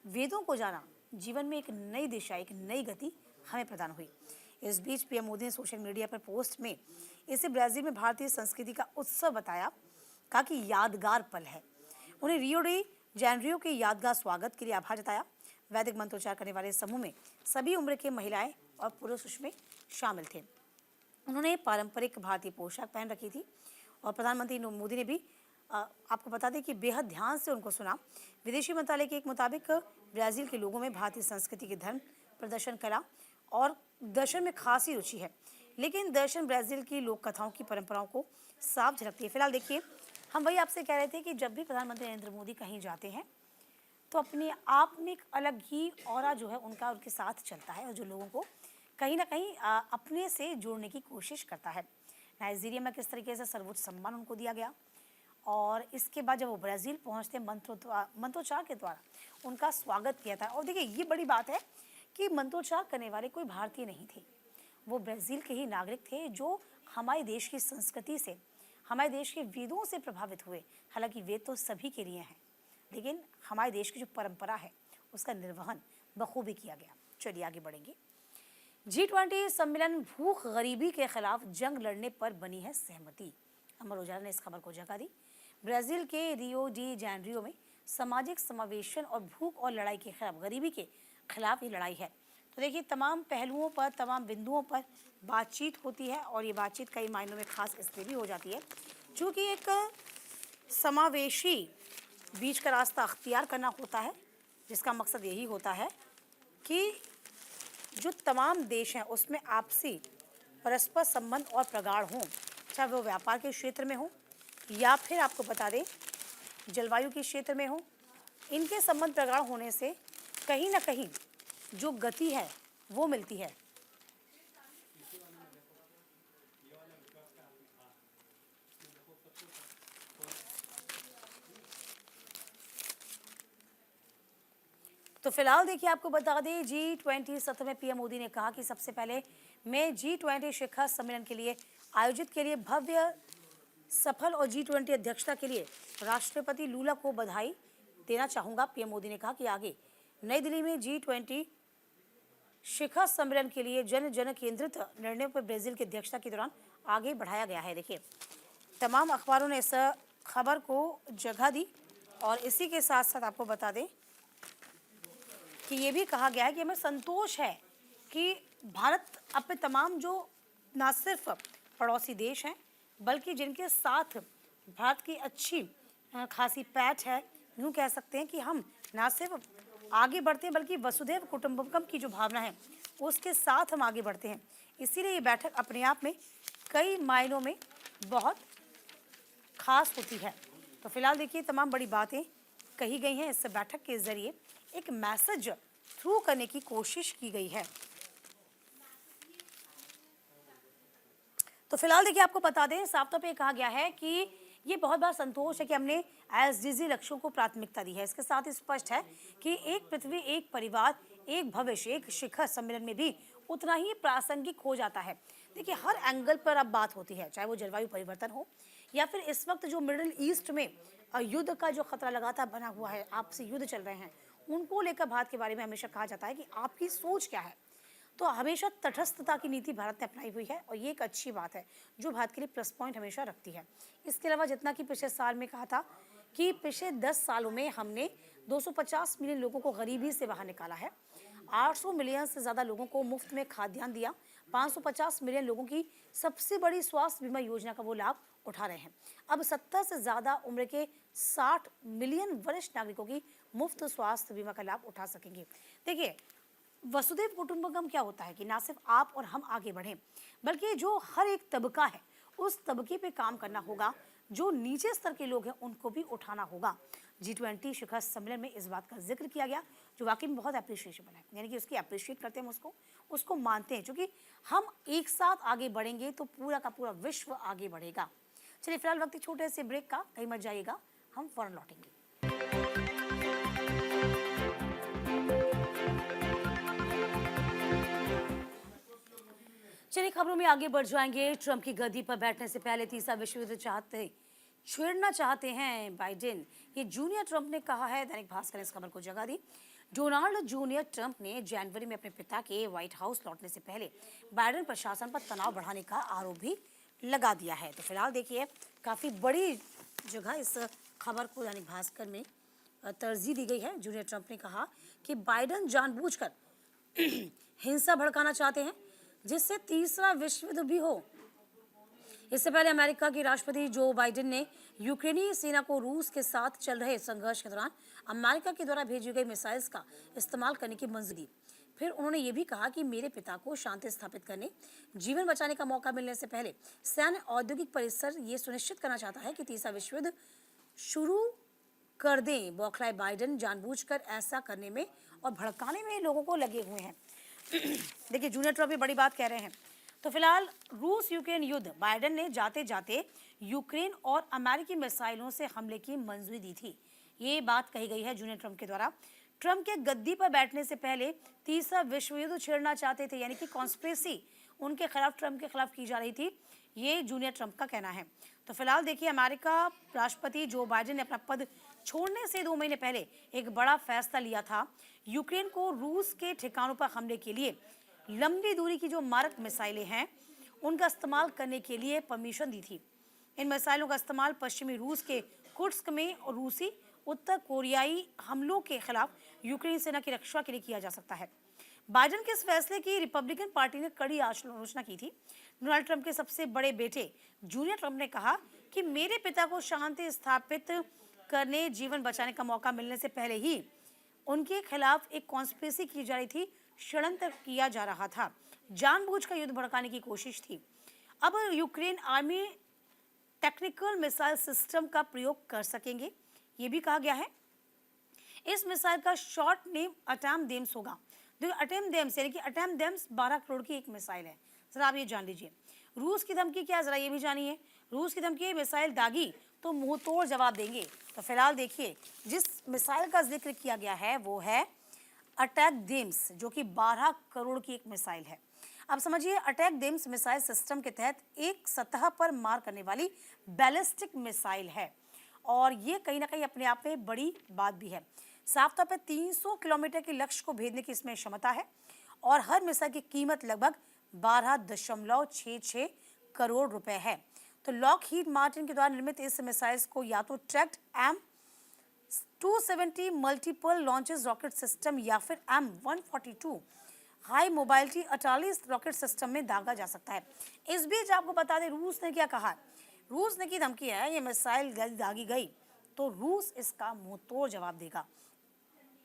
वेदों को जाना, जीवन में एक नई दिशा, एक नई गति हमें प्रदान हुई। इस बीच पीएम मोदी ने सोशल मीडिया पर पोस्ट में इसे ब्राजील में भारतीय संस्कृति का उत्सव बताया, कहा कि यादगार पल है। उन्हें रियो डी जेनेरो के यादगार स्वागत के लिए आभार जताया। वैदिक मंत्रोच्चार करने वाले समूह में सभी उम्र के महिलाएं और पुरुष उसमें शामिल थे। उन्होंने पारंपरिक भारतीय पोशाक पहन रखी थी और प्रधानमंत्री मोदी ने भी आपको बता दें कि बेहद ध्यान से उनको सुना। विदेशी मंत्रालय के एक मुताबिक ब्राजील के लोगों में भारतीय संस्कृति के धर्म, प्रदर्शन, कला और दर्शन में खासी रुचि है। लेकिन दर्शन ब्राजील की लोक कथाओं की परंपराओं को साफ झलकती है। फिलहाल देखिए, हम वही आपसे कह रहे थे कि जब भी प्रधानमंत्री नरेंद्र मोदी कहीं जाते हैं तो अपने आप में एक अलग ही ऑरा जो है उनका उनके साथ चलता है, और जो लोगों को कहीं ना कहीं अपने से जोड़ने की कोशिश करता है। नाइजीरिया में किस तरीके से सर्वोच्च सम्मान उनको दिया गया, और इसके बाद जब वो ब्राज़ील पहुंचते मंत्रोच्चार के द्वारा उनका स्वागत किया था। और देखिए, ये बड़ी बात है कि मंत्रोच्चार करने वाले कोई भारतीय नहीं थे, वो ब्राज़ील के ही नागरिक थे जो हमारे देश की संस्कृति से, हमारे देश के वेदों से प्रभावित हुए। हालांकि वेद तो सभी के लिए हैं, लेकिन हमारे देश की जो परंपरा है उसका निर्वहन बखूबी किया गया। चलिए आगे बढ़ेंगे। G20 सम्मेलन, भूख गरीबी के खिलाफ जंग लड़ने पर बनी है सहमति। अमर उजाला ने इस खबर को जगह दी। ब्राजील के रियो डी जेनेरियो में सामाजिक समावेशन और भूख और लड़ाई के खिलाफ, गरीबी के खिलाफ ये लड़ाई है। तो देखिए, तमाम पहलुओं पर, तमाम बिंदुओं पर बातचीत होती है, और ये बातचीत कई मायनों में खास इसलिए भी हो जाती है क्योंकि एक समावेशी बीच का रास्ता अख्तियार करना होता है, जिसका मकसद यही होता है कि जो तमाम देश हैं उसमें आपसी परस्पर संबंध और प्रगाढ़ हों, चाहे वो व्यापार के क्षेत्र में हो या फिर आपको बता दें जलवायु के क्षेत्र में हो। इनके संबंध प्रगाढ़ होने से कहीं ना कहीं जो गति है वो मिलती है। तो फिलहाल देखिए, आपको बता दें G20 सत्र में पीएम मोदी ने कहा कि सबसे पहले मैं G20 शिखर सम्मेलन के लिए आयोजित के लिए भव्य सफल और G20 अध्यक्षता के लिए राष्ट्रपति लूला को बधाई देना चाहूँगा। पीएम मोदी ने कहा कि आगे नई दिल्ली में G20 शिखर सम्मेलन के लिए जन जन केंद्रित निर्णयों पर ब्राजील की अध्यक्षता के दौरान आगे बढ़ाया गया है। देखिए, तमाम अखबारों ने इस खबर को जगह दी, और इसी के साथ साथ आपको बता दें कि ये भी कहा गया है कि हमें संतोष है कि भारत अपने तमाम जो ना सिर्फ पड़ोसी देश हैं बल्कि जिनके साथ भारत की अच्छी खासी पैठ है, यूँ कह सकते हैं कि हम ना सिर्फ आगे बढ़ते हैं बल्कि वसुधैव कुटुंबकम की जो भावना है उसके साथ हम आगे बढ़ते हैं। इसीलिए ये बैठक अपने आप में कई मायनों में बहुत खास होती है। तो फिलहाल देखिए, तमाम बड़ी बातें कही गई हैं, इस बैठक के जरिए एक मैसेज थ्रू करने की कोशिश की गई है। तो फिलहाल देखिए, आपको बता दें साफ तौर पे कहा गया है कि ये बहुत बड़ा संतोष है कि हमने एसडीजी लक्ष्यों को प्राथमिकता दी है। इसके साथ ही स्पष्ट है कि एक पृथ्वी, एक परिवार, एक भविष्य, एक शिखर सम्मेलन में भी उतना ही प्रासंगिक हो जाता है। देखिए, हर एंगल पर अब बात होती है, चाहे वो जलवायु परिवर्तन हो या फिर इस वक्त जो मिडिल ईस्ट में युद्ध का जो खतरा लगातार बना हुआ है, आपसी युद्ध चल रहे हैं, उनको लेकर भारत के बारे में हमेशा कहा जाता है कि आपकी सोच क्या है। तो हमेशा तटस्थता की नीति भारत ने अपनाई हुई है, और ये एक अच्छी बात है जो भारत के लिए प्लस पॉइंट हमेशा रखती है। इसके अलावा जितना कि पिछले साल में कहा था कि पिछले 10 सालों में हमने 250 मिलियन लोगों को गरीबी से बाहर निकाला है, 800 मिलियन से ज़्यादा लोगों को मुफ्त में खाद्यान्न दिया, 550 मिलियन लोगों की सबसे बड़ी स्वास्थ्य बीमा योजना का वो लाभ उठा रहे हैं। अब 70 से ज़्यादा उम्र के 60 मिलियन वरिष्ठ नागरिकों की मुफ्त स्वास्थ्य बीमा का लाभ उठा सकेंगे। देखिए, वसुधैव कुटुंबकम क्या होता है कि ना सिर्फ आप और हम आगे बढ़ें, बल्कि जो हर एक तबका है उस तबके पे काम करना होगा, जो नीचे स्तर के लोग हैं उनको भी उठाना होगा। G20 शिखर सम्मेलन में इस बात का जिक्र किया गया, जो वाकई में बहुत अप्रिशिएबल है, यानी कि उसकी अप्रिशिएट करते हैं हम उसको मानते हैं, क्योंकि हम एक साथ आगे बढ़ेंगे तो पूरा का पूरा विश्व आगे बढ़ेगा। चलिए फिलहाल वक्त छोटे से ब्रेक का, कहीं मत जाइएगा, हम फौरन लौटेंगे। चलिए खबरों में आगे बढ़ जाएंगे। ट्रंप की गद्दी पर बैठने से पहले तीसरा विश्व युद्ध छेड़ना चाहते हैं बाइडेन, ये जूनियर ट्रंप ने कहा है। दैनिक भास्कर ने इस खबर को जगह दी। डोनाल्ड जूनियर ट्रंप ने जनवरी में अपने पिता के व्हाइट हाउस लौटने से पहले बाइडेन प्रशासन पर तनाव बढ़ाने का आरोप भी लगा दिया है। तो फिलहाल देखिए, काफ़ी बड़ी जगह इस खबर को दैनिक भास्कर में तरजीह दी गई है। जूनियर ट्रंप ने कहा कि बाइडेन जानबूझकर हिंसा भड़काना चाहते हैं जिससे तीसरा विश्व युद्ध भी हो। इससे पहले अमेरिका के राष्ट्रपति जो बाइडेन ने यूक्रेनी सेना को रूस के साथ चल रहे संघर्ष के दौरान अमेरिका के द्वारा भेजी गई मिसाइल्स का इस्तेमाल करने की मंजूरी दी। फिर उन्होंने ये भी कहा कि मेरे पिता को शांति स्थापित करने, जीवन बचाने का मौका मिलने से पहले सैन्य औद्योगिक परिसर ये सुनिश्चित करना चाहता है कि तीसरा विश्व युद्ध शुरू कर दें। बौखलाए बाइडेन जानबूझकर ऐसा करने में और भड़काने में लोगों को लगे हुए हैं। देखिए, जूनियर ट्रम्प भी बड़ी बात कह रहे हैं। तो फिलहाल रूस यूक्रेन युद्ध, बाइडेन ने जाते जाते यूक्रेन और अमेरिकी मिसाइलों से हमले की मंजूरी दी थी। ये बात कही गई है जूनियर ट्रम्प के द्वारा। ट्रम्प के गद्दी पर बैठने से पहले तीसरा विश्व युद्ध छेड़ना चाहते थे, यानी कि कॉन्स्पिरेसी उनके खिलाफ, ट्रम्प के खिलाफ की जा रही थी, ये जूनियर ट्रम्प का कहना है। तो फिलहाल देखिए, अमेरिका राष्ट्रपति जो बाइडेन ने अपना पद छोड़ने से 2 महीने पहले एक बड़ा फैसला लिया था। यूक्रेन को रूस के ठिकानों पर हमले के लिए लंबी दूरी की जो मारक मिसाइलें हैं उनका इस्तेमाल करने के लिए परमिशन दी थी। इन मिसाइलों का इस्तेमाल पश्चिमी रूस के कुर्स्क में और रूसी उत्तर कोरियाई हमलों के खिलाफ यूक्रेन सेना की रक्षा के लिए किया जा सकता है। बाइडेन के इस फैसले की रिपब्लिकन पार्टी ने कड़ी आलोचना की थी। डोनाल्ड ट्रंप के सबसे बड़े बेटे जूनियर ट्रंप ने कहा कि मेरे पिता को शांति स्थापित करने, जीवन बचाने का मौका मिलने से पहले ही उनके खिलाफ एक कॉन्स्पिरेसी की जा रही थी, षड्यंत्र किया जा रहा था, जानबूझकर युद्ध भड़काने की कोशिश थी। अब Ukraine army technical missile system का प्रयोग कर सकेंगे, ये भी कहा गया है। इस मिसाइल का शॉर्ट नेम अटैम डेम्स होगा। देखिए, अटैम डेम्स यानी कि अटैम डेम्स 12 करोड़ की एक मिसाइल है। जरा आप ये जान लीजिए। रूस की धमकी क्या है, जरा ये भी जानिए। रूस की धमकी, मिसाइल दागी तो मुंह तोड़ जवाब देंगे। तो फिलहाल देखिए, जिस मिसाइल का जिक्र किया गया है वो है अटैक डेम्स, जो कि 12 करोड़ की एक मिसाइल है। अब समझिए, अटैक डेम्स मिसाइल सिस्टम के तहत एक सतह पर मार करने वाली बैलिस्टिक मिसाइल है, और ये कहीं ना कहीं अपने आप में बड़ी बात भी है। साफ तौर पर 300 किलोमीटर के लक्ष्य को भेदने की इसमें क्षमता है, और हर मिसाइल की कीमत लगभग 12.66 करोड़ रुपए है। तो लॉकहीड मार्टिन के द्वारा निर्मित इस मिसाइल्स को या तो tracked M270 multiple launches rocket system या फिर M142 high mobility 48 rocket system में दागा जा सकता है। इस बीच आपको बता दें, रूस ने क्या कहा। रूस ने की धमकी है, ये मिसाइल दागी गई तो रूस इसका मुंह तोड़ जवाब देगा।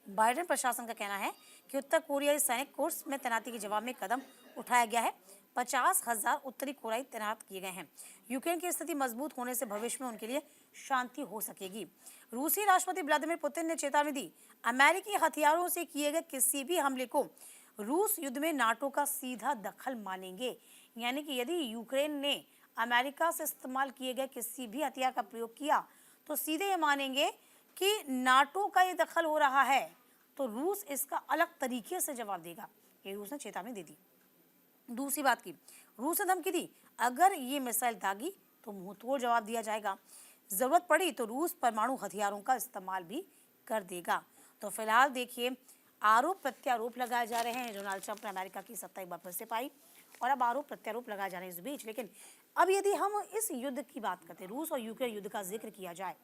बाइडेन प्रशासन का कहना है कि उत्तर कोरियाई सैनिक कोर्स में तैनाती के जवाब में कदम उठाया गया है। 50,000 उत्तरी कोरियाई तैनात किए गए हैं। यूक्रेन की स्थिति मजबूत होने से भविष्य में उनके लिए शांति हो सकेगी। रूसी राष्ट्रपति व्लादिमीर पुतिन ने चेतावनी दी, अमेरिकी हथियारों से किए गए किसी भी हमले को रूस युद्ध में नाटो का सीधा दखल मानेंगे। यानी कि यदि यूक्रेन ने अमेरिका से इस्तेमाल किए गए किसी भी हथियार का प्रयोग किया तो सीधे ये मानेंगे कि नाटो का ये दखल हो रहा है, तो रूस इसका अलग तरीके से जवाब देगा। ये रूस ने चेतावनी दे दी। दूसरी बात की, रूस ने धमकी दी, अगर ये मिसाइल दागी तो मुंह तोड़ जवाब दिया जाएगा। जरूरत पड़ी तो रूस परमाणु हथियारों का इस्तेमाल भी कर देगा। तो फिलहाल देखिए, आरोप प्रत्यारोप लगाए जा रहे हैं। डोनाल्ड ट्रंप ने अमेरिका की सत्ता एक बार फिर से पाई, और अब आरोप प्रत्यारोप लगाए जा रहे हैं इस बीच। लेकिन अब यदि हम इस युद्ध की बात करते हैं, रूस और यूक्रेन युद्ध का जिक्र किया जाए,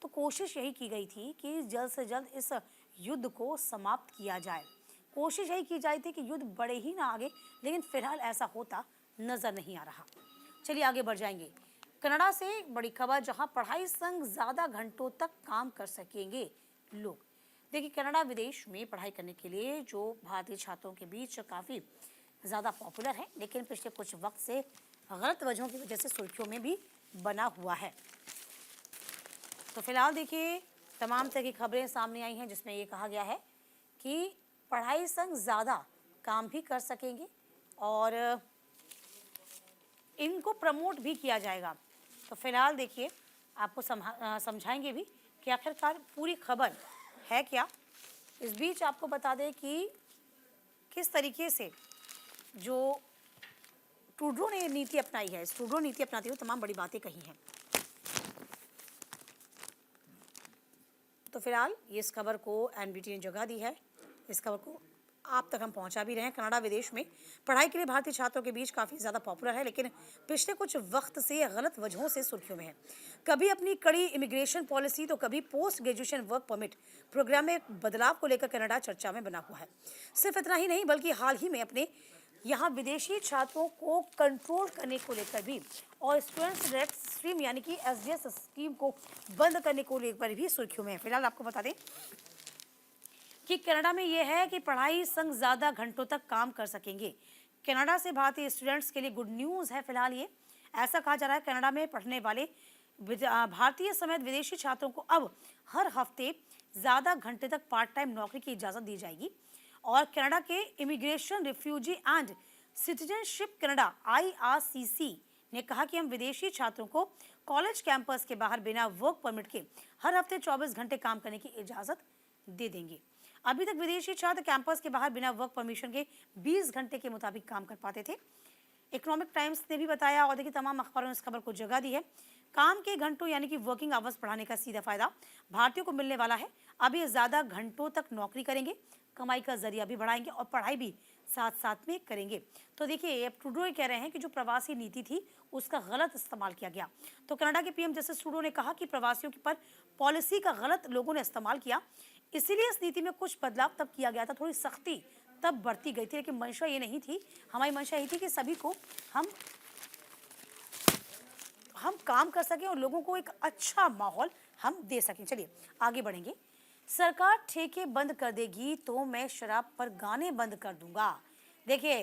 तो कोशिश यही की गई थी कि जल्द से जल्द इस युद्ध को समाप्त किया जाए। कोशिश यही की जाती थी कि युद्ध बढ़े ही ना आगे, लेकिन फिलहाल ऐसा होता नजर नहीं आ रहा। चलिए आगे बढ़ जाएंगे। कनाडा से बड़ी खबर, जहां पढ़ाई संग ज्यादा घंटों तक काम कर सकेंगे लोग। देखिए, कनाडा विदेश में पढ़ाई करने के लिए जो भारतीय छात्रों के बीच काफ़ी ज़्यादा पॉपुलर है, लेकिन पिछले कुछ वक्त से गलत वजहों की वजह से सुर्खियों में भी बना हुआ है। तो फिलहाल देखिए, तमाम तरह की खबरें सामने आई हैं जिसमें ये कहा गया है कि पढ़ाई संग ज़्यादा काम भी कर सकेंगे और इनको प्रमोट भी किया जाएगा। तो फिलहाल देखिए, आपको समझाएंगे भी कि आखिरकार पूरी खबर है क्या। इस बीच आपको बता दें कि किस तरीके से जो ट्रूडो ने नीति अपनाई है, इस ट्रूडो नीति अपनाते हुए तमाम बड़ी बातें कही हैं। तो फिलहाल ये इस खबर को एनबीटी ने जगह दी है। इस खबर को आप तक हम पहुंचा भी रहे हैं। कनाडा विदेश में पढ़ाई के लिए भारतीय छात्रों के बीच काफ़ी ज़्यादा पॉपुलर है, लेकिन पिछले कुछ वक्त से गलत वजहों से सुर्खियों में है। कभी अपनी कड़ी इमिग्रेशन पॉलिसी तो कभी post graduation work permit programme में बदलाव को लेकर कनाडा चर्चा में बना हुआ है। सिर्फ इतना ही नहीं, बल्कि हाल ही में अपने यहाँ विदेशी छात्रों को कंट्रोल करने को लेकर भी और स्टूडेंट्स डायरेक्ट स्ट्रीम यानी कि SDS स्कीम को बंद करने को लेकर भी सुर्खियों में है। फिलहाल आपको बता दें कि कनाडा में ये है कि पढ़ाई संग ज़्यादा घंटों तक काम कर सकेंगे। कनाडा से भारतीय स्टूडेंट्स के लिए गुड न्यूज़ है फिलहाल ये। ऐसा कहा जा रहा है कनाडा में पढ़ने वाले भारतीय समेत विदेशी छात्रों को अब हर हफ्ते ज़्यादा घंटे तक पार्ट टाइम नौकरी की इजाज़त दी जाएगी। और कनाडा के immigration, refugee and citizenship Canada IRCC ने कहा कि हम विदेशी छात्रों को कॉलेज कैंपस के बाहर बिना वर्क परमिट के हर हफ्ते 24 घंटे काम करने की इजाज़त दे देंगे। अभी तक विदेशी छात्र कैंपस के बाहर बिना वर्क परमिशन के 20 घंटे के मुताबिक काम कर पाते थे। इकोनॉमिक टाइम्स ने भी बताया और देखिए तमाम अखबारों ने इस खबर को जगह दी है। काम के घंटों यानी कि वर्किंग आवर्स बढ़ाने का सीधा फायदा भारतीयों को मिलने वाला है। अब ये ज़्यादा घंटों तक नौकरी करेंगे, कमाई का जरिया भी बढ़ाएंगे और पढ़ाई भी साथ साथ में करेंगे। तो देखिए अब ट्रूडो ये कह रहे हैं कि जो प्रवासी नीति थी उसका गलत इस्तेमाल किया गया। तो कनाडा के PM जस्टिस ट्रूडो ने कहा कि प्रवासियों के पर पॉलिसी का गलत लोगों ने इस्तेमाल किया, इसीलिए इस नीति में कुछ बदलाव तब किया गया था, थोड़ी सख्ती तब बढ़ती गई थी, लेकिन मंशा ये नहीं थी। हमारी मंशा ये थी कि सभी को हम काम कर सकें और लोगों को एक अच्छा माहौल हम दे सकें। चलिए आगे बढ़ेंगे। सरकार ठेके बंद कर देगी तो मैं शराब पर गाने बंद कर दूंगा। देखिए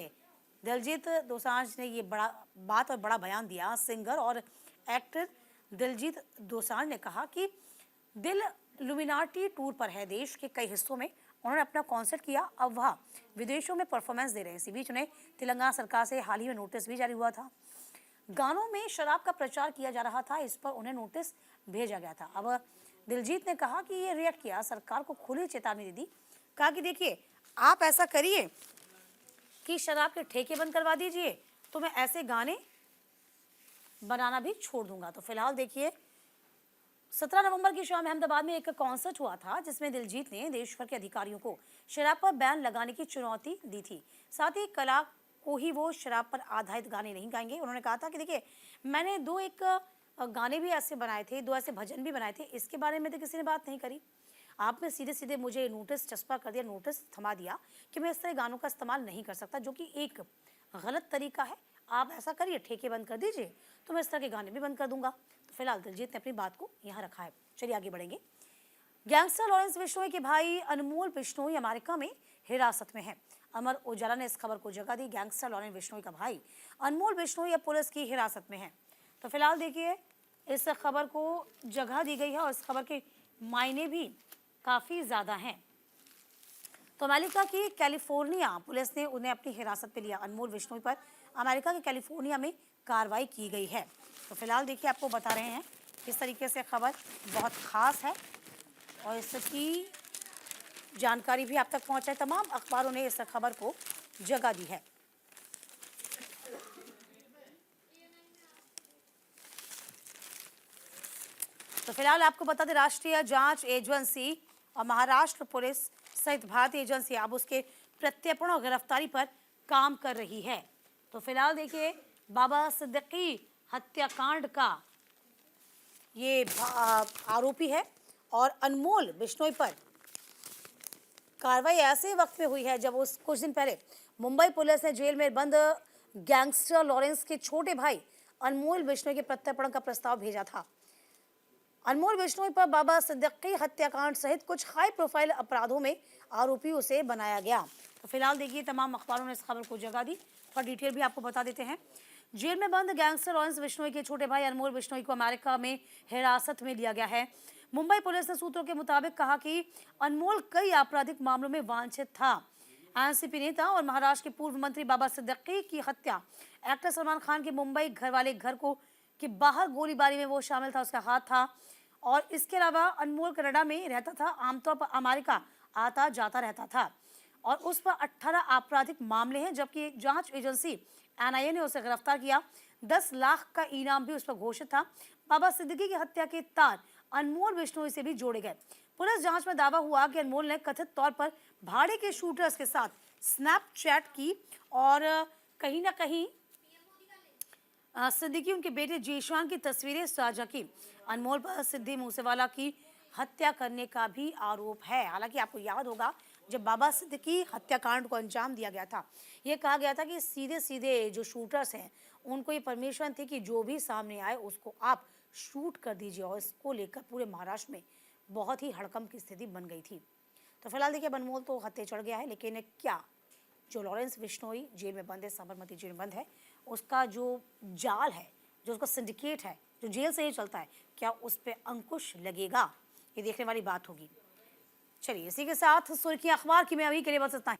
दिलजीत दोसांझ ने ये बड़ा बात और बड़ा बयान दिया। सिंगर और एक्टर दिलजीत दोसांझ ने कहा कि दिल लुमिनाटी टूर पर है देश के कई हिस्सों में। उन्होंने अपना कॉन्सर्ट किया, अब वह विदेशों में परफॉर्मेंस दे रहे हैं। इसी बीच उन्हें तेलंगाना सरकार से हाल ही में नोटिस भी जारी हुआ था। गानों में शराब का प्रचार किया जा रहा था, इस पर उन्हें नोटिस भेजा गया था। अब दिलजीत ने कहा कि ये रिएक्ट किया, सरकार को खुली चेतावनी दे दी। कहा कि देखिए आप ऐसा करिए कि शराब के ठेके बंद करवा दीजिए तो मैं ऐसे गाने बनाना भी छोड़ दूंगा। तो फिलहाल देखिए 17 नवंबर की शाम अहमदाबाद में एक कॉन्सर्ट हुआ था जिसमें दिलजीत ने देश भर के अधिकारियों को शराब पर बैन लगाने की चुनौती दी थी। साथ ही कला को ही वो शराब पर आधारित गाने नहीं गाएंगे। उन्होंने कहा था कि देखिए मैंने एक गाने भी ऐसे बनाए थे, 2 ऐसे भजन भी बनाए थे, इसके बारे में तो किसी ने बात नहीं करी। आपने सीधे सीधे मुझे नोटिस चस्पा कर दिया, नोटिस थमा दिया कि मैं इस तरह गानों का इस्तेमाल नहीं कर सकता, जो कि एक गलत तरीका है। आप ऐसा करिए ठेके बंद कर दीजिए तो मैं इस तरह के गाने भी बंद कर दूंगा। तो फिलहाल दिलजीत ने अपनी बात को यहाँ रखा है। चलिए आगे बढ़ेंगे। गैंगस्टर लॉरेंस बिश्नोई के भाई अनमोल बिश्नोई अमेरिका में हिरासत में है। अमर उजाला ने इस खबर को जगह दी। गैंगस्टर लॉरेंस बिश्नोई का भाई अनमोल बिश्नोई अब पुलिस की हिरासत में है। तो फिलहाल देखिए इस खबर को जगह दी गई है और इस खबर के मायने भी काफ़ी ज़्यादा हैं। तो अमेरिका की कैलिफोर्निया पुलिस ने उन्हें अपनी हिरासत में लिया। अनमोल बिश्नोई पर अमेरिका के कैलिफोर्निया में कार्रवाई की गई है। तो फिलहाल देखिए आपको बता रहे हैं किस तरीके से खबर बहुत खास है और इसकी जानकारी भी आप तक पहुंचाए। तमाम अखबारों ने इस खबर को जगह दी है। तो फिलहाल आपको बता दें राष्ट्रीय जांच एजेंसी और महाराष्ट्र पुलिस सहित भारतीय एजेंसी अब उसके प्रत्यर्पण और गिरफ्तारी पर काम कर रही है। तो फिलहाल देखिए बाबा सिद्दीकी हत्याकांड का ये आरोपी है और अनमोल बिश्नोई पर कार्रवाई ऐसे वक्त में हुई है जब उस कुछ दिन पहले मुंबई पुलिस ने जेल में बंद गैंगस्टर लॉरेंस के छोटे भाई अनमोल बिश्नोई के प्रत्यर्पण का प्रस्ताव भेजा था। अनमोल बिश्नोई पर बाबा सिद्दीकी हत्याकांड सहित कुछ हाई प्रोफाइल अपराधों में आरोपियों से बनाया गया। तो फिलहाल देखिए तमाम अखबारों ने इस खबर को जगह दी और डिटेल भी आपको बता देते हैं। जेल में बंद गैंगस्टर लॉरेंस बिश्नोई के छोटे भाई अनमोल बिश्नोई को अमेरिका में हिरासत में लिया गया है। मुंबई पुलिस ने सूत्रों के मुताबिक कहा कि अनमोल कई आपराधिक मामलों में वांछित था। एनसीपी नेता और महाराष्ट्र के पूर्व मंत्री बाबा सिद्दीकी की हत्या, एक्टर सलमान खान के मुंबई घर वाले घर को के बाहर गोलीबारी में वो शामिल था, उसका हाथ था। और इसके अलावा अनमोल कनाडा में रहता था, आमतौर पर अमेरिका आता जाता रहता था और उस पर 18 आपराधिक मामले हैं, जबकि एक जांच एजेंसी NIA ने उसे गिरफ्तार किया। 10 लाख का इनाम भी उस पर घोषित था। बाबा सिद्दीकी की हत्या के तार अनमोल बिश्नोई से भी जोड़े गए। पुलिस जांच में दावा हुआ कि अनमोल ने कथित तौर पर भाड़े के शूटर्स के साथ स्नैपचैट की और कहीं ना कहीं सिद्दीकी उनके बेटे जीशान की तस्वीरें साझा की। अनमोल पर सिद्धि मूसेवाला की हत्या करने का भी आरोप है। हालांकि आपको याद होगा जब बाबा सिद्दीकी हत्याकांड को अंजाम दिया गया था, ये कहा गया था कि सीधे सीधे जो शूटर्स हैं उनको ये परमिशन थी कि जो भी सामने आए उसको आप शूट कर दीजिए और इसको लेकर पूरे महाराष्ट्र में बहुत ही हड़कंप की स्थिति बन गई थी। तो फिलहाल देखिए बनमोल तो हत्थे चढ़ गया है, लेकिन क्या जो लॉरेंस बिश्नोई जेल में बंद है, साबरमती जेल में बंद है, उसका जो जाल है, जो उसका सिंडिकेट है, जो जेल से ही चलता है, क्या उस पर अंकुश लगेगा? ये देखने वाली बात होगी। चलिए इसी के साथ सुर्खी अखबार की मैं अभी के लिए बस इतना ही।